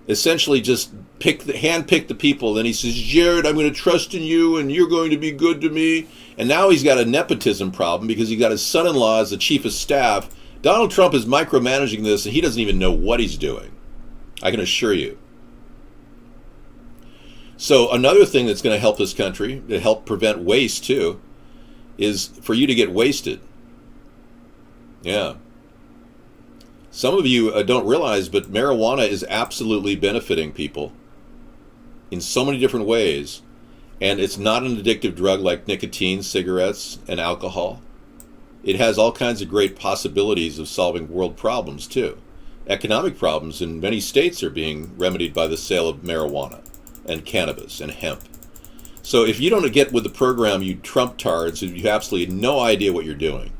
essentially just handpick the people. Then he says, Jared, I'm going to trust in you and you're going to be good to me. And now he's got a nepotism problem because he's got his son-in-law as the chief of staff. Donald Trump is micromanaging this and he doesn't even know what he's doing. I can assure you. So another thing that's going to help this country, to help prevent waste too, is for you to get wasted. Yeah. Some of you don't realize, but marijuana is absolutely benefiting people in so many different ways. And it's not an addictive drug like nicotine, cigarettes, and alcohol. It has all kinds of great possibilities of solving world problems, too. Economic problems in many states are being remedied by the sale of marijuana and cannabis and hemp. So if you don't get with the program, you Trump-tards, and you have absolutely no idea what you're doing,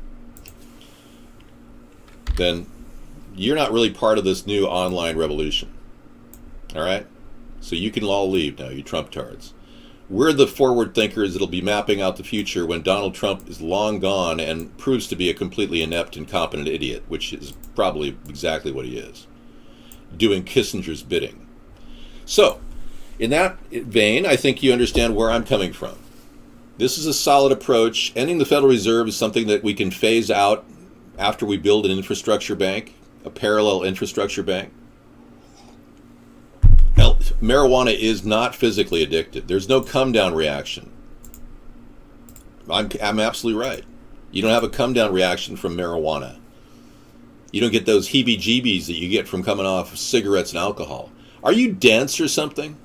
then you're not really part of this new online revolution. All right? So you can all leave now, you Trump-tards. We're the forward thinkers that'll be mapping out the future when Donald Trump is long gone and proves to be a completely inept, incompetent idiot, which is probably exactly what he is, doing Kissinger's bidding. So, in that vein, I think you understand where I'm coming from. This is a solid approach. Ending the Federal Reserve is something that we can phase out after we build an infrastructure bank, a parallel infrastructure bank. Marijuana is not physically addictive. There's no come-down reaction. I'm absolutely right. You don't have a come-down reaction from marijuana. You don't get those heebie-jeebies that you get from coming off cigarettes and alcohol. Are you dense or something?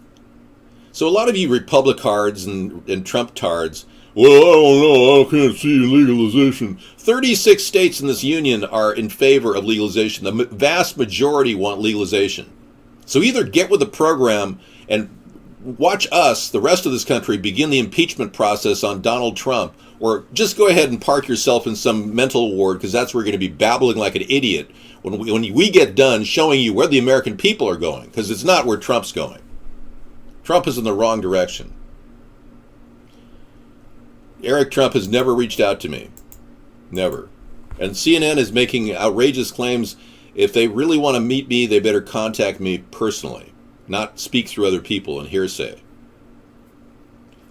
So a lot of you Republicards and Trump-tards, well, I don't know, I can't see legalization. 36 states in this union are in favor of legalization. The vast majority want legalization. So either get with the program and watch us, the rest of this country, begin the impeachment process on Donald Trump, or just go ahead and park yourself in some mental ward, because that's where you're going to be babbling like an idiot when we get done showing you where the American people are going, because it's not where Trump's going. Trump is in the wrong direction. Eric Trump has never reached out to me. Never. And CNN is making outrageous claims. If they really want to meet me, they better contact me personally, not speak through other people and hearsay.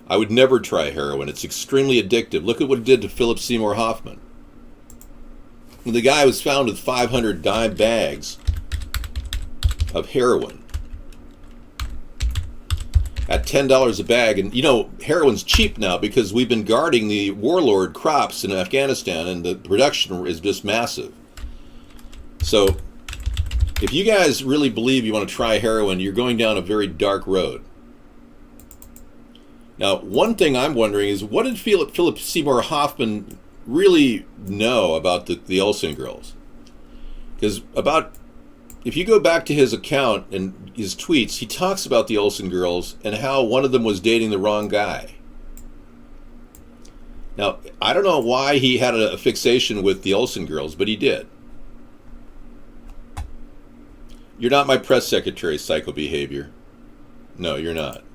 I would never try heroin. It's extremely addictive. Look at what it did to Philip Seymour Hoffman. The guy was found with 500 dime bags of heroin at $10 a bag. And, you know, heroin's cheap now because we've been guarding the warlord crops in Afghanistan, and the production is just massive. So, if you guys really believe you want to try heroin, you're going down a very dark road. Now, one thing I'm wondering is, what did Philip Seymour Hoffman really know about the Olsen girls? Because if you go back to his account and his tweets, he talks about the Olsen girls and how one of them was dating the wrong guy. Now, I don't know why he had a fixation with the Olsen girls, but he did. You're not my press secretary, psycho behavior. No, you're not.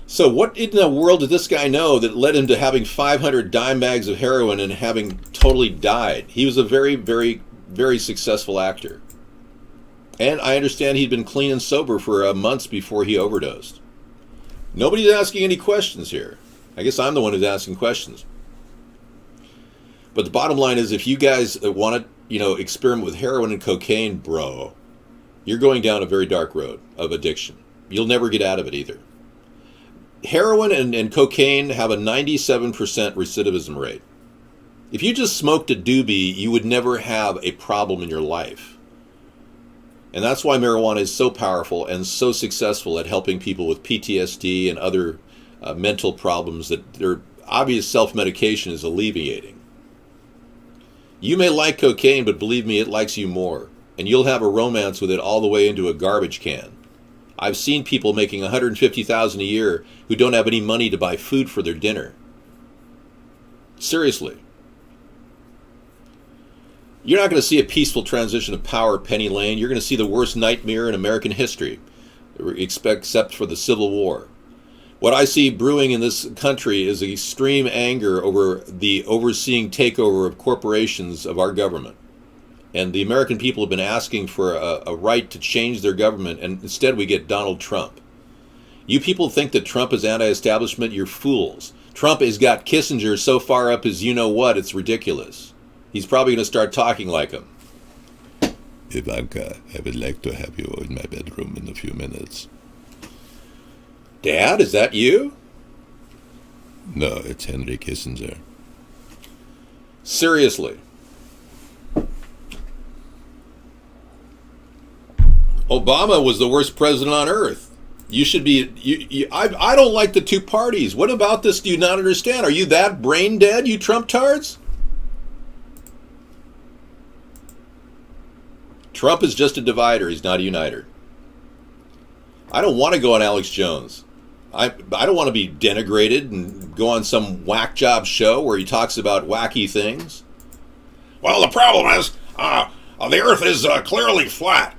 So what in the world did this guy know that led him to having 500 dime bags of heroin and having totally died? He was a very, very, very successful actor. And I understand he'd been clean and sober for months before he overdosed. Nobody's asking any questions here. I guess I'm the one who's asking questions. But the bottom line is, if you guys want to, experiment with heroin and cocaine, bro, you're going down a very dark road of addiction. You'll never get out of it either. Heroin and cocaine have a 97% recidivism rate. If you just smoked a doobie, you would never have a problem in your life. And that's why marijuana is so powerful and so successful at helping people with PTSD and other mental problems that their obvious self-medication is alleviating. You may like cocaine, but believe me, it likes you more. And you'll have a romance with it all the way into a garbage can. I've seen people making $150,000 a year who don't have any money to buy food for their dinner. Seriously. You're not going to see a peaceful transition of power, Penny Lane. You're going to see the worst nightmare in American history, except for the Civil War. What I see brewing in this country is extreme anger over the overseeing takeover of corporations of our government. And the American people have been asking for a right to change their government, and instead we get Donald Trump. You people think that Trump is anti-establishment? You're fools. Trump has got Kissinger so far up his you-know-what, it's ridiculous. He's probably going to start talking like him. Ivanka, I would like to have you in my bedroom in a few minutes. Dad, is that you? No, it's Henry Kissinger. Seriously. Obama was the worst president on earth. You should be... I don't like the two parties. What about this do you not understand? Are you that brain dead, you Trump tards? Trump is just a divider. He's not a uniter. I don't want to go on Alex Jones. I don't want to be denigrated and go on some whack job show where he talks about wacky things. Well, the problem is, the Earth is clearly flat.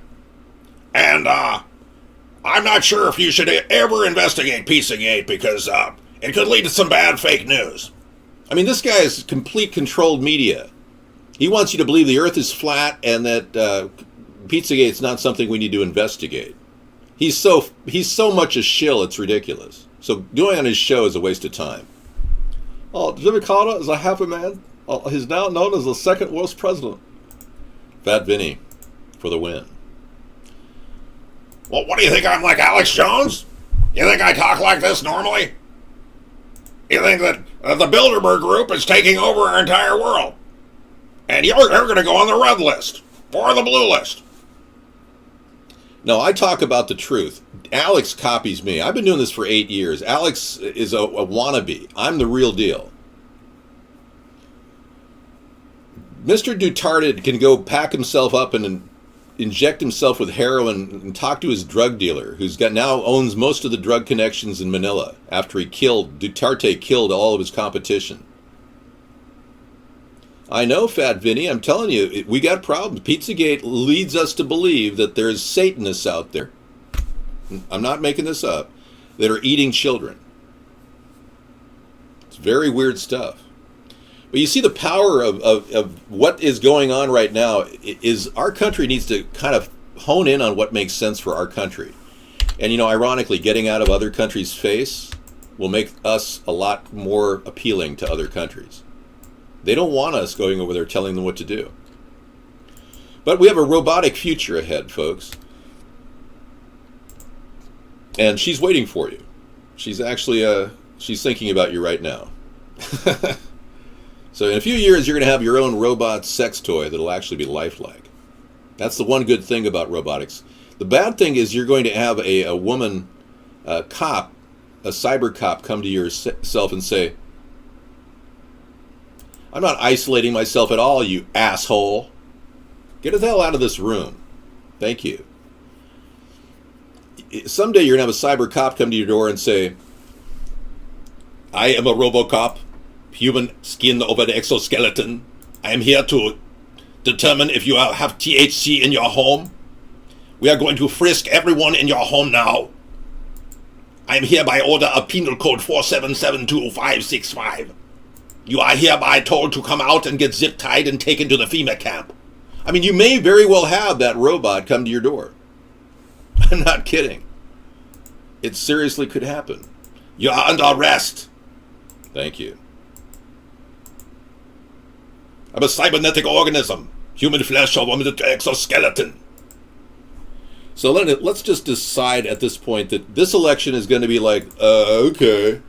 And I'm not sure if you should ever investigate Pizzagate because it could lead to some bad fake news. I mean, this guy is complete controlled media. He wants you to believe the Earth is flat and that Pizzagate is not something we need to investigate. He's so much a shill, it's ridiculous. So doing on his show is a waste of time. Oh, Jimmy Carter is a happy man. He's now known as the second worst president. Fat Vinny for the win. Well, what do you think? I'm like Alex Jones? You think I talk like this normally? You think that the Bilderberg Group is taking over our entire world? And they're going to go on the red list or the blue list. No, I talk about the truth. Alex copies me. I've been doing this for 8 years. Alex is a wannabe. I'm the real deal. Mr. Duterte can go pack himself up and inject himself with heroin and talk to his drug dealer, who's now owns most of the drug connections in Manila after Duterte killed all of his competition. I know, Fat Vinny, I'm telling you, we got problems. Pizzagate leads us to believe that there's Satanists out there. I'm not making this up. That are eating children. It's very weird stuff. But you see the power of what is going on right now is our country needs to kind of hone in on what makes sense for our country. And, ironically, getting out of other countries' face will make us a lot more appealing to other countries. They don't want us going over there telling them what to do. But we have a robotic future ahead, folks. And she's waiting for you. She's actually, she's thinking about you right now. So in a few years, you're going to have your own robot sex toy that'll actually be lifelike. That's the one good thing about robotics. The bad thing is you're going to have a woman cop, a cyber cop, come to yourself and say, I'm not isolating myself at all, you asshole. Get the hell out of this room. Thank you. Someday you're going to have a cyber cop come to your door and say, I am a RoboCop, human skin over the exoskeleton. I am here to determine if you have THC in your home. We are going to frisk everyone in your home now. I am hereby order a penal code 4772565. You are hereby told to come out and get zip-tied and taken to the FEMA camp. I mean, you may very well have that robot come to your door. I'm not kidding. It seriously could happen. You are under arrest. Thank you. I'm a cybernetic organism. Human flesh over the exoskeleton. So let's just decide at this point that this election is going to be like, okay.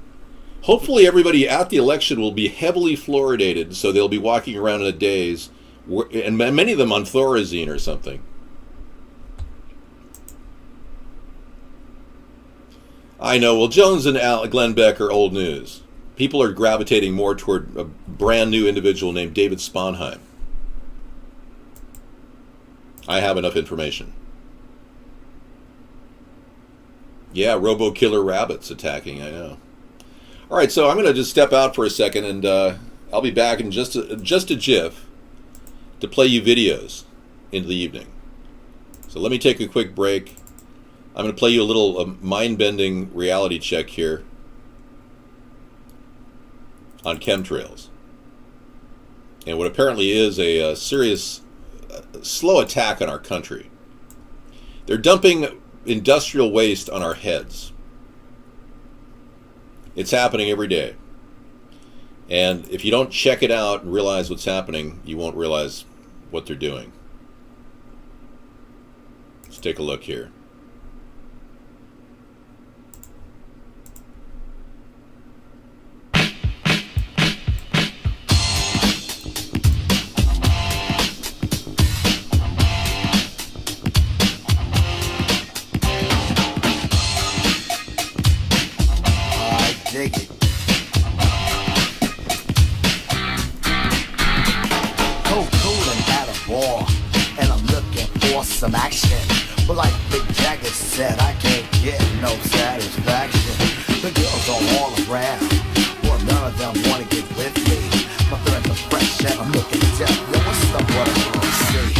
Hopefully everybody at the election will be heavily fluoridated, so they'll be walking around in a daze, and many of them on Thorazine or something. I know. Well, Jones and Glenn Beck are old news. People are gravitating more toward a brand new individual named David Sponheim. I have enough information. Yeah, robo-killer rabbits attacking, I know. All right, so I'm going to just step out for a second, and I'll be back in just a jiff to play you videos into the evening. So let me take a quick break. I'm going to play you a little mind-bending reality check here on chemtrails. And what apparently is a serious, slow attack on our country. They're dumping industrial waste on our heads. It's happening every day. And if you don't check it out and realize what's happening, you won't realize what they're doing. Let's take a look here. Dig it. Cold at a bar, and I'm looking for some action. But like Big Jagger said, I can't get no satisfaction. The girls are all around, well none of them wanna get with me. But they're in the fresh and I'm looking deaf. Yo, what's up, what I wanna see?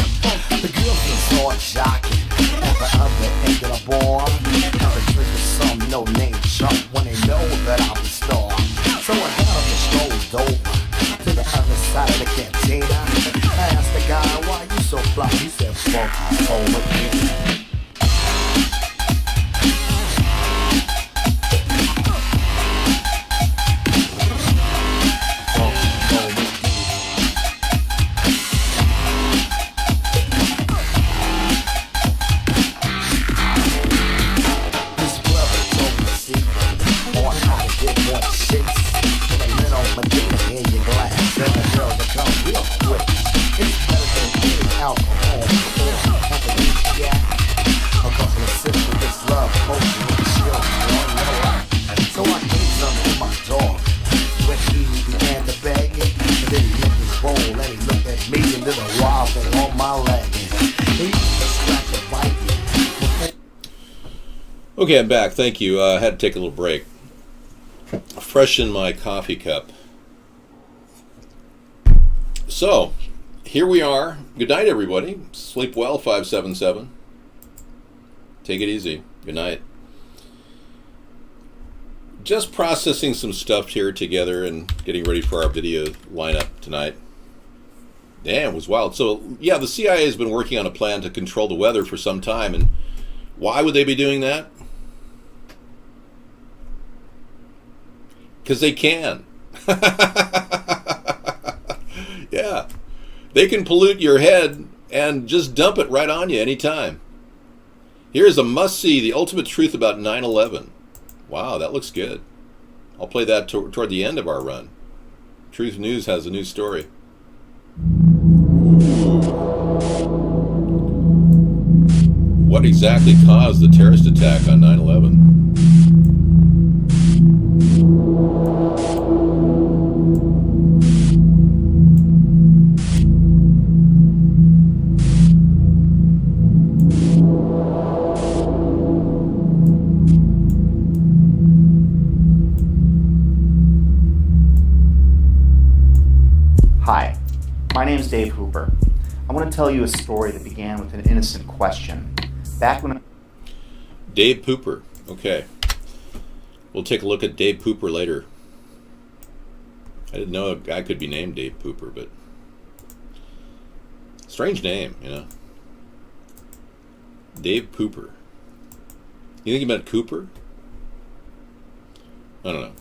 The girls are all shocking. At the other end of the bar, now they're drinking some no-name chump when they know that I'm the star. So I got up and strolled over to the other side of the cantina. I asked the guy, why you so fly? He said, funky over here. Okay, I'm back. Thank you. I had to take a little break. Freshen my coffee cup. So, here we are. Good night, everybody. Sleep well, 577. Take it easy. Good night. Just processing some stuff here together and getting ready for our video lineup tonight. Damn, it was wild. So, yeah, the CIA has been working on a plan to control the weather for some time. And why would they be doing that? Because they can. Yeah. They can pollute your head and just dump it right on you anytime. Here's a must-see, The Ultimate Truth About 9/11. Wow, that looks good. I'll play that toward the end of our run. Truth News has a new story. What exactly caused the terrorist attack on 9/11? Hi, my name is Dave Hooper. I want to tell you a story that began with an innocent question. Back when Dave Pooper. Okay. We'll take a look at Dave Pooper later. I didn't know a guy could be named Dave Pooper, but strange name, you know. Dave Pooper. You think he meant Cooper? I don't know.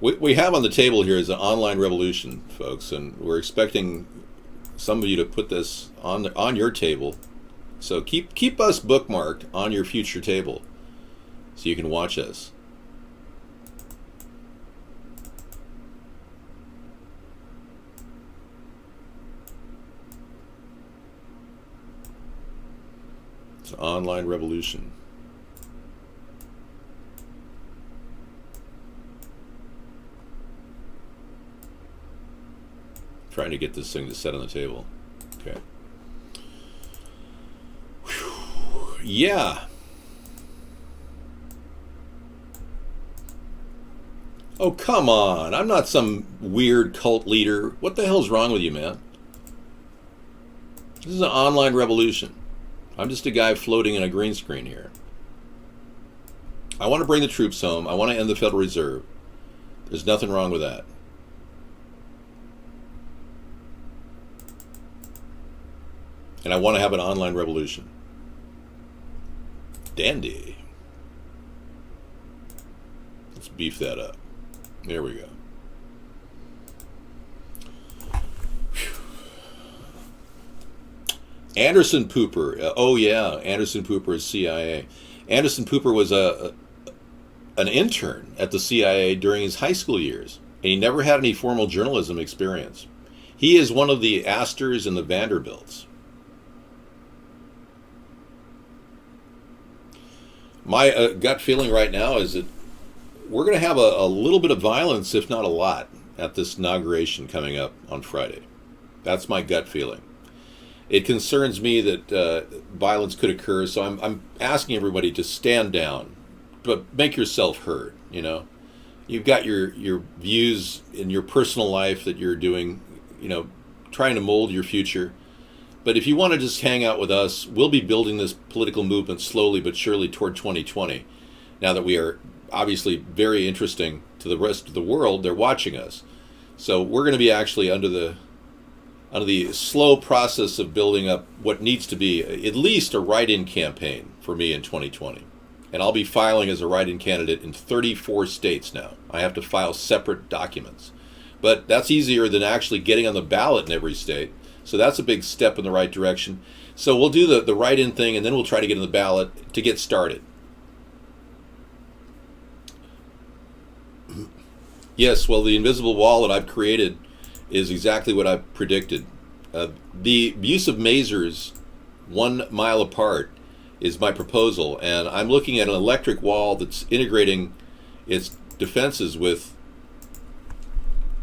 What we have on the table here is an online revolution, folks, and we're expecting some of you to put this on your table. So keep us bookmarked on your future table so you can watch us. It's an online revolution. Trying to get this thing to set on the table. Okay. Whew. Yeah. Oh, come on. I'm not some weird cult leader. What the hell's wrong with you, man? This is an online revolution. I'm just a guy floating in a green screen here. I want to bring the troops home. I want to end the Federal Reserve. There's nothing wrong with that. And I want to have an online revolution. Dandy. Let's beef that up. There we go. Whew. Anderson Pooper. Oh yeah, Anderson Pooper is CIA. Anderson Pooper was an intern at the CIA during his high school years, and he never had any formal journalism experience. He is one of the Astors and the Vanderbilts. My gut feeling right now is that we're going to have a little bit of violence, if not a lot, at this inauguration coming up on Friday. That's my gut feeling. It concerns me that violence could occur, so I'm asking everybody to stand down, but make yourself heard. You know, you've got your views in your personal life that you're doing, you know, trying to mold your future. But if you want to just hang out with us, we'll be building this political movement slowly but surely toward 2020. Now that we are obviously very interesting to the rest of the world, they're watching us. So we're going to be actually under the slow process of building up what needs to be at least a write-in campaign for me in 2020. And I'll be filing as a write-in candidate in 34 states now. I have to file separate documents. But that's easier than actually getting on the ballot in every state. So that's a big step in the right direction. So we'll do the write-in thing, and then we'll try to get on the ballot to get started. Yes, well, the invisible wall that I've created is exactly what I've predicted. The use of masers 1 mile apart is my proposal, and I'm looking at an electric wall that's integrating its defenses with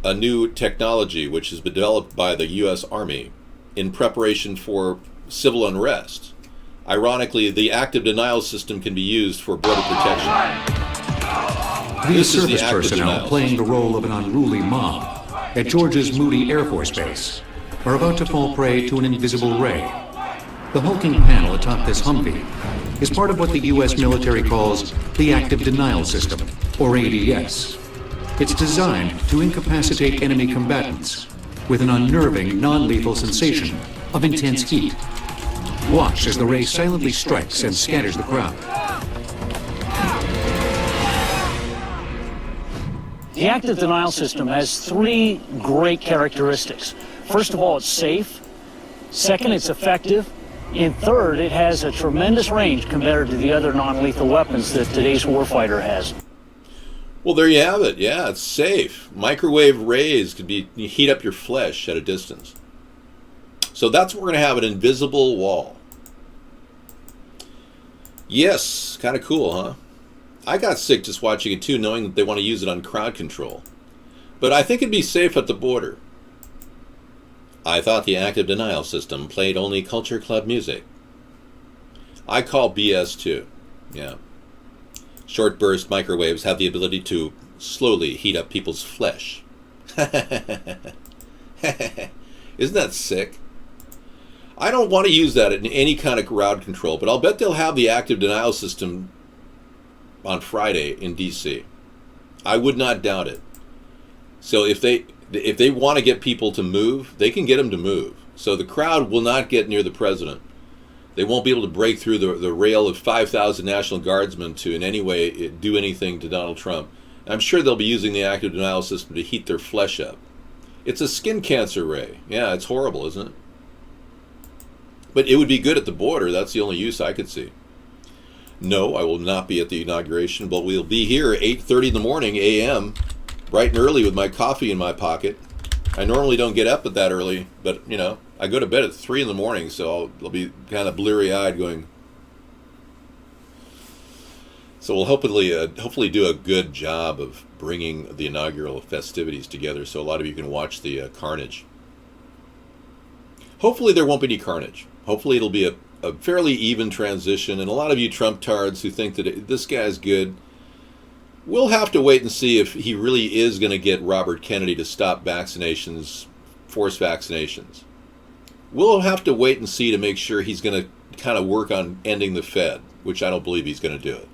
a new technology which has been developed by the U.S. Army in preparation for civil unrest. Ironically, the active denial system can be used for border protection. These service personnel playing the role of an unruly mob at Georgia's Moody Air Force Base are about to fall prey to an invisible ray. The hulking panel atop this Humvee is part of what the U.S. military calls the Active Denial System, or ADS. It's designed to incapacitate enemy combatants with an unnerving, non-lethal sensation of intense heat. Watch as the ray silently strikes and scatters the crowd. The active denial system has 3 great characteristics. First of all, it's safe. Second, it's effective. And third, it has a tremendous range compared to the other non-lethal weapons that today's warfighter has. Well, there you have it. Yeah, it's safe. Microwave rays could heat up your flesh at a distance. So that's what we're going to have, an invisible wall. Yes, kind of cool, huh? I got sick just watching it too, knowing that they want to use it on crowd control. But I think it'd be safe at the border. I thought the active denial system played only culture club music. I call BS too. Yeah. Short burst microwaves have the ability to slowly heat up people's flesh. Isn't that sick? I don't want to use that in any kind of crowd control, but I'll bet they'll have the active denial system on Friday in D.C. I would not doubt it. So if they want to get people to move, they can get them to move. So the crowd will not get near the president. They won't be able to break through the rail of 5,000 National Guardsmen to in any way do anything to Donald Trump. I'm sure they'll be using the active denial system to heat their flesh up. It's a skin cancer ray. Yeah, it's horrible, isn't it? But it would be good at the border. That's the only use I could see. No, I will not be at the inauguration, but we'll be here at 8:30 in the morning a.m., bright and early with my coffee in my pocket. I normally don't get up at that early, but, you know, I go to bed at 3 in the morning, so I'll be kind of bleary-eyed going, So we'll hopefully do a good job of bringing the inaugural festivities together so a lot of you can watch the carnage. Hopefully there won't be any carnage. Hopefully it'll be a fairly even transition, and a lot of you Trump-tards who think that this guy's good, we'll have to wait and see if he really is going to get Robert Kennedy to stop vaccinations, forced vaccinations. We'll have to wait and see to make sure he's going to kind of work on ending the Fed, which I don't believe he's going to do it.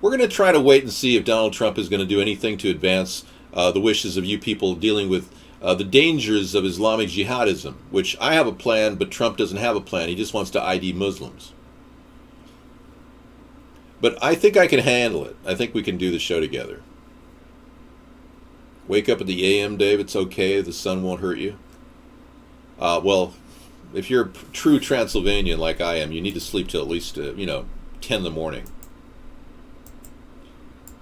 We're going to try to wait and see if Donald Trump is going to do anything to advance the wishes of you people dealing with the dangers of Islamic jihadism, which I have a plan, but Trump doesn't have a plan. He just wants to ID Muslims. But I think I can handle it. I think we can do the show together. Wake up at the AM, Dave. It's okay. The sun won't hurt you. Well, if you're a true Transylvanian like I am, you need to sleep till at least 10 in the morning.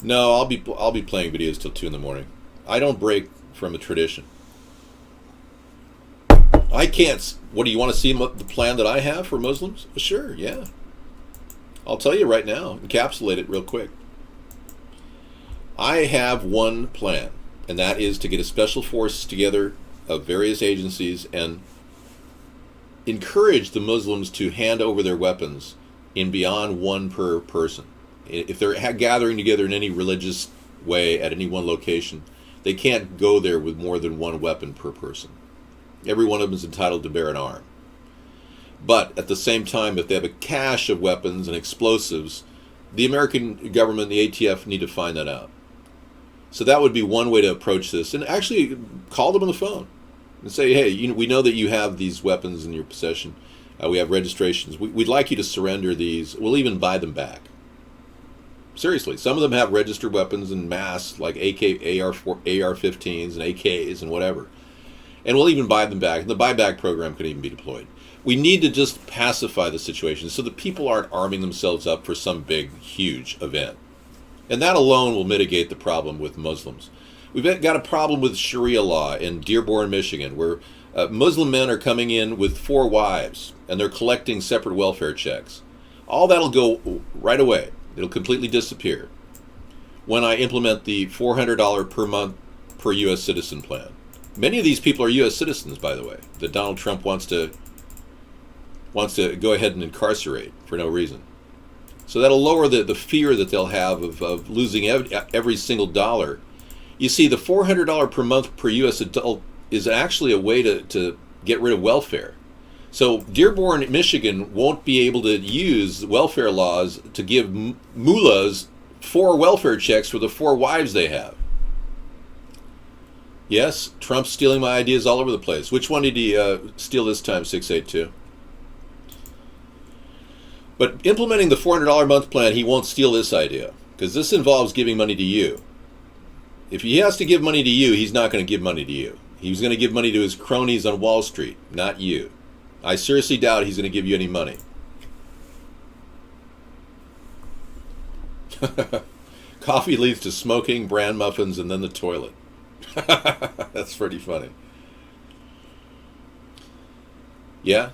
No, I'll be playing videos till 2 in the morning. I don't break from a tradition. I can't. What do you want to see? The plan that I have for Muslims? Sure, yeah. I'll tell you right now. Encapsulate it real quick. I have one plan, and that is to get a special force together of various agencies and encourage the Muslims to hand over their weapons in beyond one per person. If they're gathering together in any religious way at any one location, they can't go there with more than one weapon per person. Every one of them is entitled to bear an arm. But at the same time, if they have a cache of weapons and explosives, the American government, the ATF, need to find that out. So that would be one way to approach this. And actually call them on the phone and say, hey, we know that you have these weapons in your possession. We have registrations. We'd like you to surrender these. We'll even buy them back. Seriously, some of them have registered weapons in mass, like AR-15s and AKs and whatever. And we'll even buy them back. And the buyback program could even be deployed. We need to just pacify the situation so that people aren't arming themselves up for some big, huge event. And that alone will mitigate the problem with Muslims. We've got a problem with Sharia law in Dearborn, Michigan, where Muslim men are coming in with 4 wives, and they're collecting separate welfare checks. All that'll go right away. It'll completely disappear when I implement the $400 per month per U.S. citizen plan. Many of these people are U.S. citizens, by the way, that Donald Trump wants to go ahead and incarcerate for no reason. So that'll lower the fear that they'll have of losing every single dollar. You see, the $400 per month per U.S. adult is actually a way to get rid of welfare. So Dearborn, Michigan won't be able to use welfare laws to give mullahs 4 welfare checks for the 4 wives they have. Yes, Trump's stealing my ideas all over the place. Which one did he steal this time, 682? But implementing the $400 a month plan, he won't steal this idea, because this involves giving money to you. If he has to give money to you, he's not going to give money to you. He's going to give money to his cronies on Wall Street, not you. I seriously doubt he's going to give you any money. Coffee leads to smoking, bran muffins, and then the toilet. That's pretty funny. Yeah,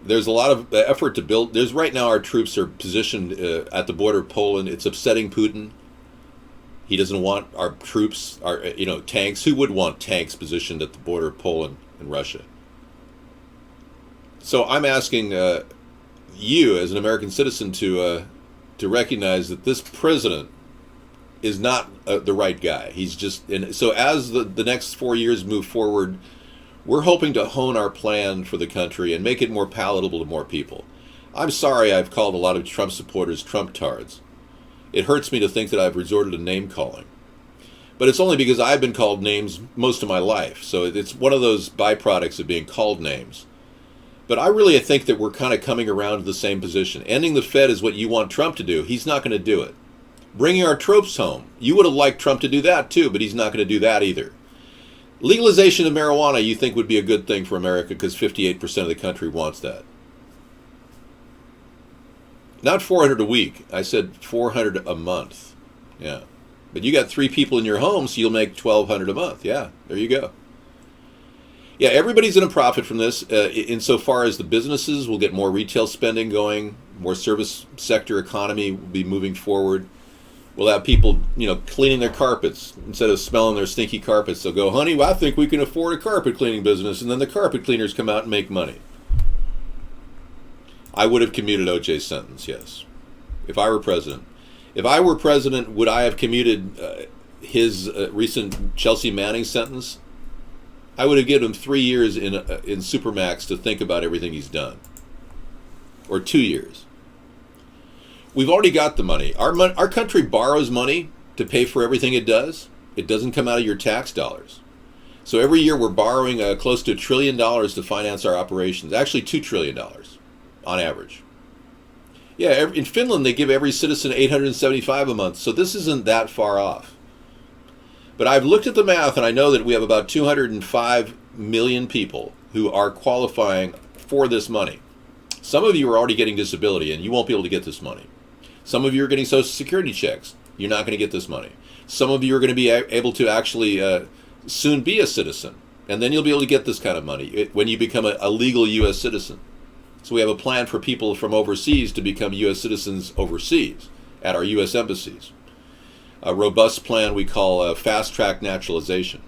there's a lot of effort to build. Right now our troops are positioned at the border of Poland. It's upsetting Putin. He doesn't want our troops, tanks. Who would want tanks positioned at the border of Poland and Russia? So I'm asking you, as an American citizen, to recognize that this president is not the right guy. He's just. And so as the next 4 years move forward, we're hoping to hone our plan for the country and make it more palatable to more people. I'm sorry I've called a lot of Trump supporters Trump-tards. It hurts me to think that I've resorted to name-calling. But it's only because I've been called names most of my life. So it's one of those byproducts of being called names. But I really think that we're kind of coming around to the same position. Ending the Fed is what you want Trump to do. He's not going to do it. Bringing our troops home. You would have liked Trump to do that too, but he's not going to do that either. Legalization of marijuana you think would be a good thing for America because 58% of the country wants that. Not 400 a week. I said 400 a month. Yeah. But you got 3 people in your home, so you'll make $1,200 a month. Yeah, there you go. Yeah, everybody's going to profit from this insofar as the businesses will get more retail spending going, more service sector economy will be moving forward. We'll have people, cleaning their carpets. Instead of smelling their stinky carpets, they'll go, honey, well, I think we can afford a carpet cleaning business. And then the carpet cleaners come out and make money. I would have commuted O.J.'s sentence, yes, if I were president. If I were president, would I have commuted his recent Chelsea Manning sentence? I would have given him 3 years in Supermax to think about everything he's done. Or 2 years. We've already got the money. Our country borrows money to pay for everything it does. It doesn't come out of your tax dollars. So every year we're borrowing close to $1 trillion to finance our operations. Actually, $2 trillion on average. Yeah, in Finland they give every citizen $875 a month. So this isn't that far off. But I've looked at the math and I know that we have about 205 million people who are qualifying for this money. Some of you are already getting disability and you won't be able to get this money. Some of you are getting Social Security checks. You're not going to get this money. Some of you are going to be able to actually soon be a citizen. And then you'll be able to get this kind of money when you become a legal U.S. citizen. So we have a plan for people from overseas to become U.S. citizens overseas at our U.S. embassies. A robust plan we call fast-track naturalization.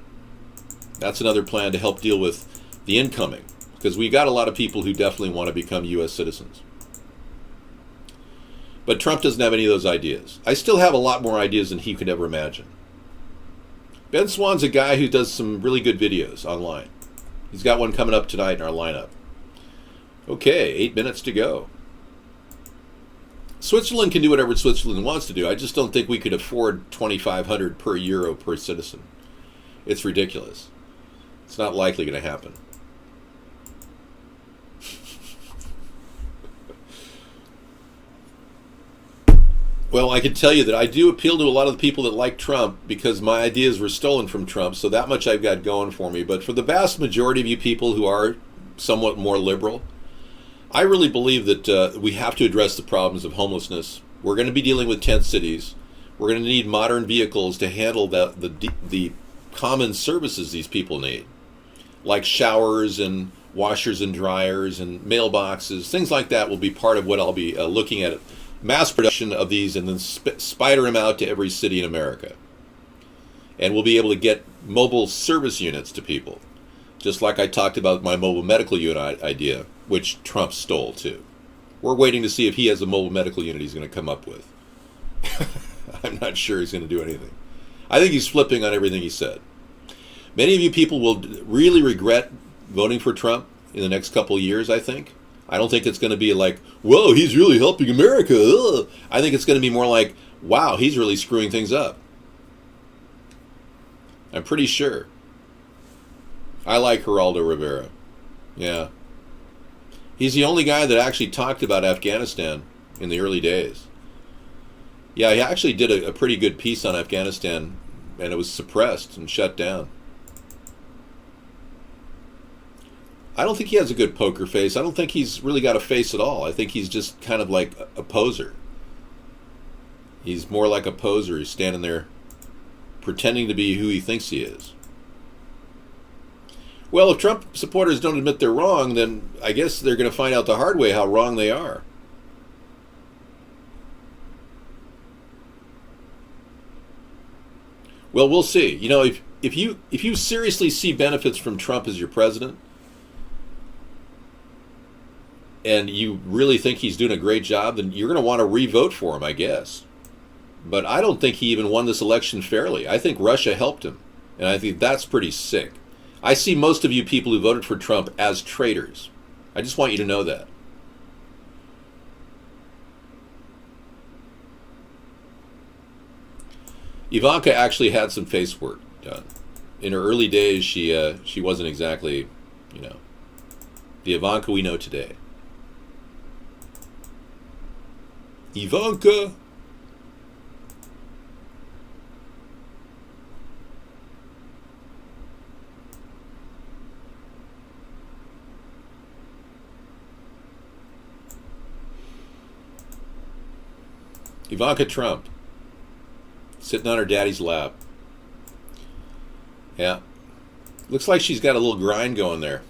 That's another plan to help deal with the incoming, because we got a lot of people who definitely want to become U.S. citizens. But Trump doesn't have any of those ideas. I still have a lot more ideas than he could ever imagine. Ben Swann's a guy who does some really good videos online. He's got one coming up tonight in our lineup. Okay, 8 minutes to go. Switzerland can do whatever Switzerland wants to do. I just don't think we could afford 2,500 per euro per citizen. It's ridiculous. It's not likely going to happen. Well, I can tell you that I do appeal to a lot of the people that like Trump because my ideas were stolen from Trump, so that much I've got going for me. But for the vast majority of you people who are somewhat more liberal, I really believe that we have to address the problems of homelessness. We're going to be dealing with tent cities. We're going to need modern vehicles to handle the common services these people need, like showers and washers and dryers and mailboxes. Things like that will be part of what I'll be looking at. Mass production of these and then spider them out to every city in America. And we'll be able to get mobile service units to people, just like I talked about my mobile medical unit idea, which Trump stole too. We're waiting to see if he has a mobile medical unit he's going to come up with. I'm not sure he's going to do anything. I think he's flipping on everything he said. Many of you people will really regret voting for Trump in the next couple of years, I think. I don't think it's going to be like, whoa, he's really helping America. Ugh. I think it's going to be more like, wow, he's really screwing things up. I'm pretty sure. I like Geraldo Rivera. Yeah. He's the only guy that actually talked about Afghanistan in the early days. Yeah, he actually did a pretty good piece on Afghanistan, and it was suppressed and shut down. I don't think he has a good poker face. I don't think he's really got a face at all. I think he's just kind of like a poser. He's more like a poser. He's standing there pretending to be who he thinks he is. Well, if Trump supporters don't admit they're wrong, then I guess they're going to find out the hard way how wrong they are. Well, we'll see. You know, if you seriously see benefits from Trump as your president, and you really think he's doing a great job, then you're going to want to re-vote for him, I guess. But I don't think he even won this election fairly. I think Russia helped him, and I think that's pretty sick. I see most of you people who voted for Trump as traitors. I just want you to know that. Ivanka actually had some face work done. In her early days, she wasn't exactly, the Ivanka we know today. Ivanka. Ivanka Trump. Sitting on her daddy's lap. Yeah. Looks like she's got a little grind going there.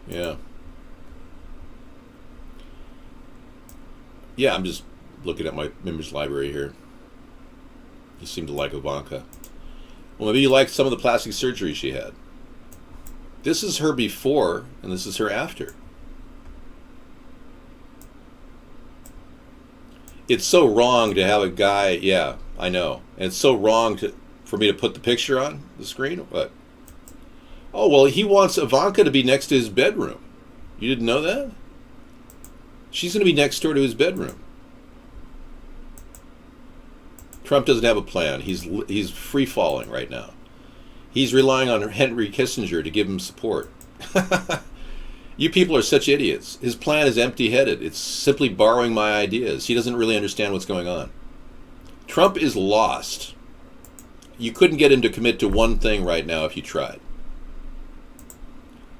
Yeah. Yeah, I'm just looking at my members library here. You seem to like Ivanka. Well, maybe you like some of the plastic surgery she had. This is her before, and this is her after. It's so wrong to have a guy, yeah, I know. And it's so wrong for me to put the picture on the screen. What? Oh, well, he wants Ivanka to be next to his bedroom. You didn't know that? She's going to be next door to his bedroom. Trump doesn't have a plan. He's free-falling right now. He's relying on Henry Kissinger to give him support. You people are such idiots. His plan is empty-headed. It's simply borrowing my ideas. He doesn't really understand what's going on. Trump is lost. You couldn't get him to commit to one thing right now if you tried.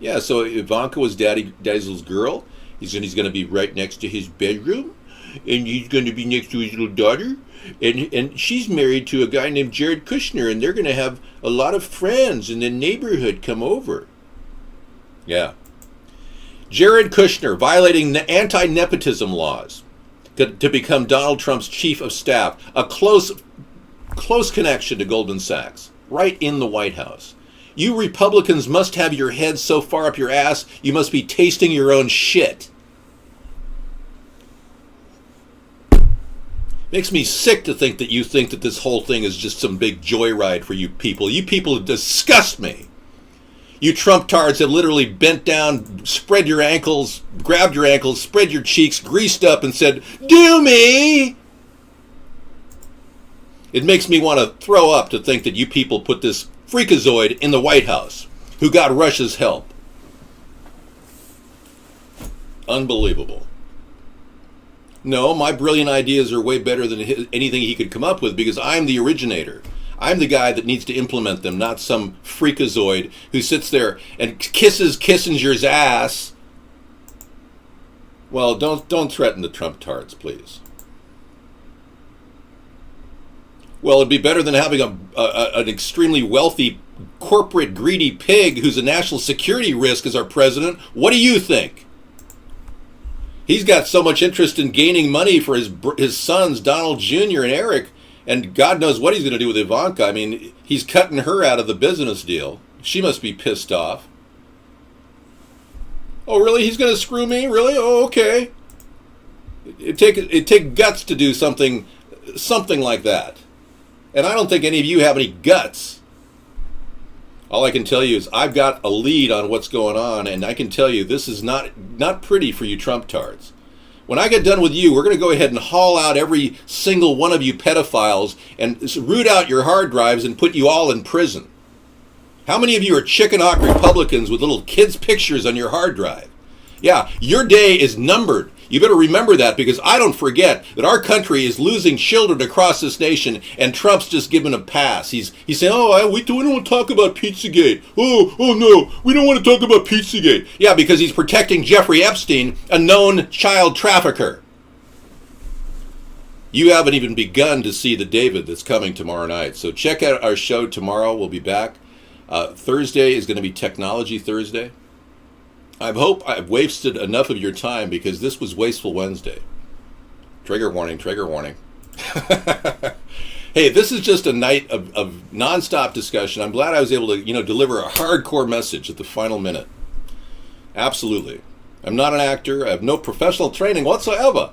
Yeah, so Ivanka was Daddy's little girl. He's going to be right next to his bedroom, and he's going to be next to his little daughter, and she's married to a guy named Jared Kushner, and they're going to have a lot of friends in the neighborhood come over. Yeah. Jared Kushner violating the anti-nepotism laws to become Donald Trump's chief of staff, a close connection to Goldman Sachs, right in the White House. You Republicans must have your heads so far up your ass, you must be tasting your own shit. Makes me sick to think that you think that this whole thing is just some big joyride for you people. You people disgust me. You Trump-tards have literally bent down, spread your ankles, grabbed your ankles, spread your cheeks, greased up, and said, "Do me!" It makes me want to throw up to think that you people put this freakazoid in the White House who got Russia's help. Unbelievable. No, my brilliant ideas are way better than anything he could come up with because I'm the originator. I'm the guy that needs to implement them, not some freakazoid who sits there and kisses Kissinger's ass. Well, don't threaten the Trump-tards, please. Well, it'd be better than having an extremely wealthy, corporate, greedy pig who's a national security risk as our president. What do you think? He's got so much interest in gaining money for his sons, Donald Jr. and Eric, and God knows what he's going to do with Ivanka. I mean, he's cutting her out of the business deal. She must be pissed off. Oh, really? He's going to screw me? Really? Oh, okay. It take guts to do something like that. And I don't think any of you have any guts. All I can tell you is I've got a lead on what's going on, and I can tell you this is not pretty for you Trump-tards. When I get done with you, we're going to go ahead and haul out every single one of you pedophiles and root out your hard drives and put you all in prison. How many of you are chicken-hawk Republicans with little kids' pictures on your hard drive? Yeah, your day is numbered. You better remember that because I don't forget that our country is losing children across this nation and Trump's just giving a pass. He's saying, oh, we don't want to talk about Pizzagate. Oh no, we don't want to talk about Pizzagate. Yeah, because he's protecting Jeffrey Epstein, a known child trafficker. You haven't even begun to see the David that's coming tomorrow night. So check out our show tomorrow. We'll be back. Thursday is going to be Technology Thursday. I hope I've wasted enough of your time because this was Wasteful Wednesday. Trigger warning, trigger warning. Hey, this is just a night of nonstop discussion. I'm glad I was able to, deliver a hardcore message at the final minute. Absolutely. I'm not an actor. I have no professional training whatsoever.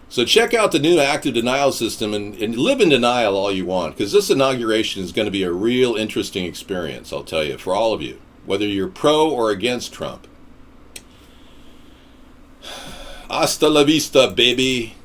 So check out the new active denial system and live in denial all you want because this inauguration is going to be a real interesting experience, I'll tell you, for all of you. Whether you're pro or against Trump. Hasta la vista, baby.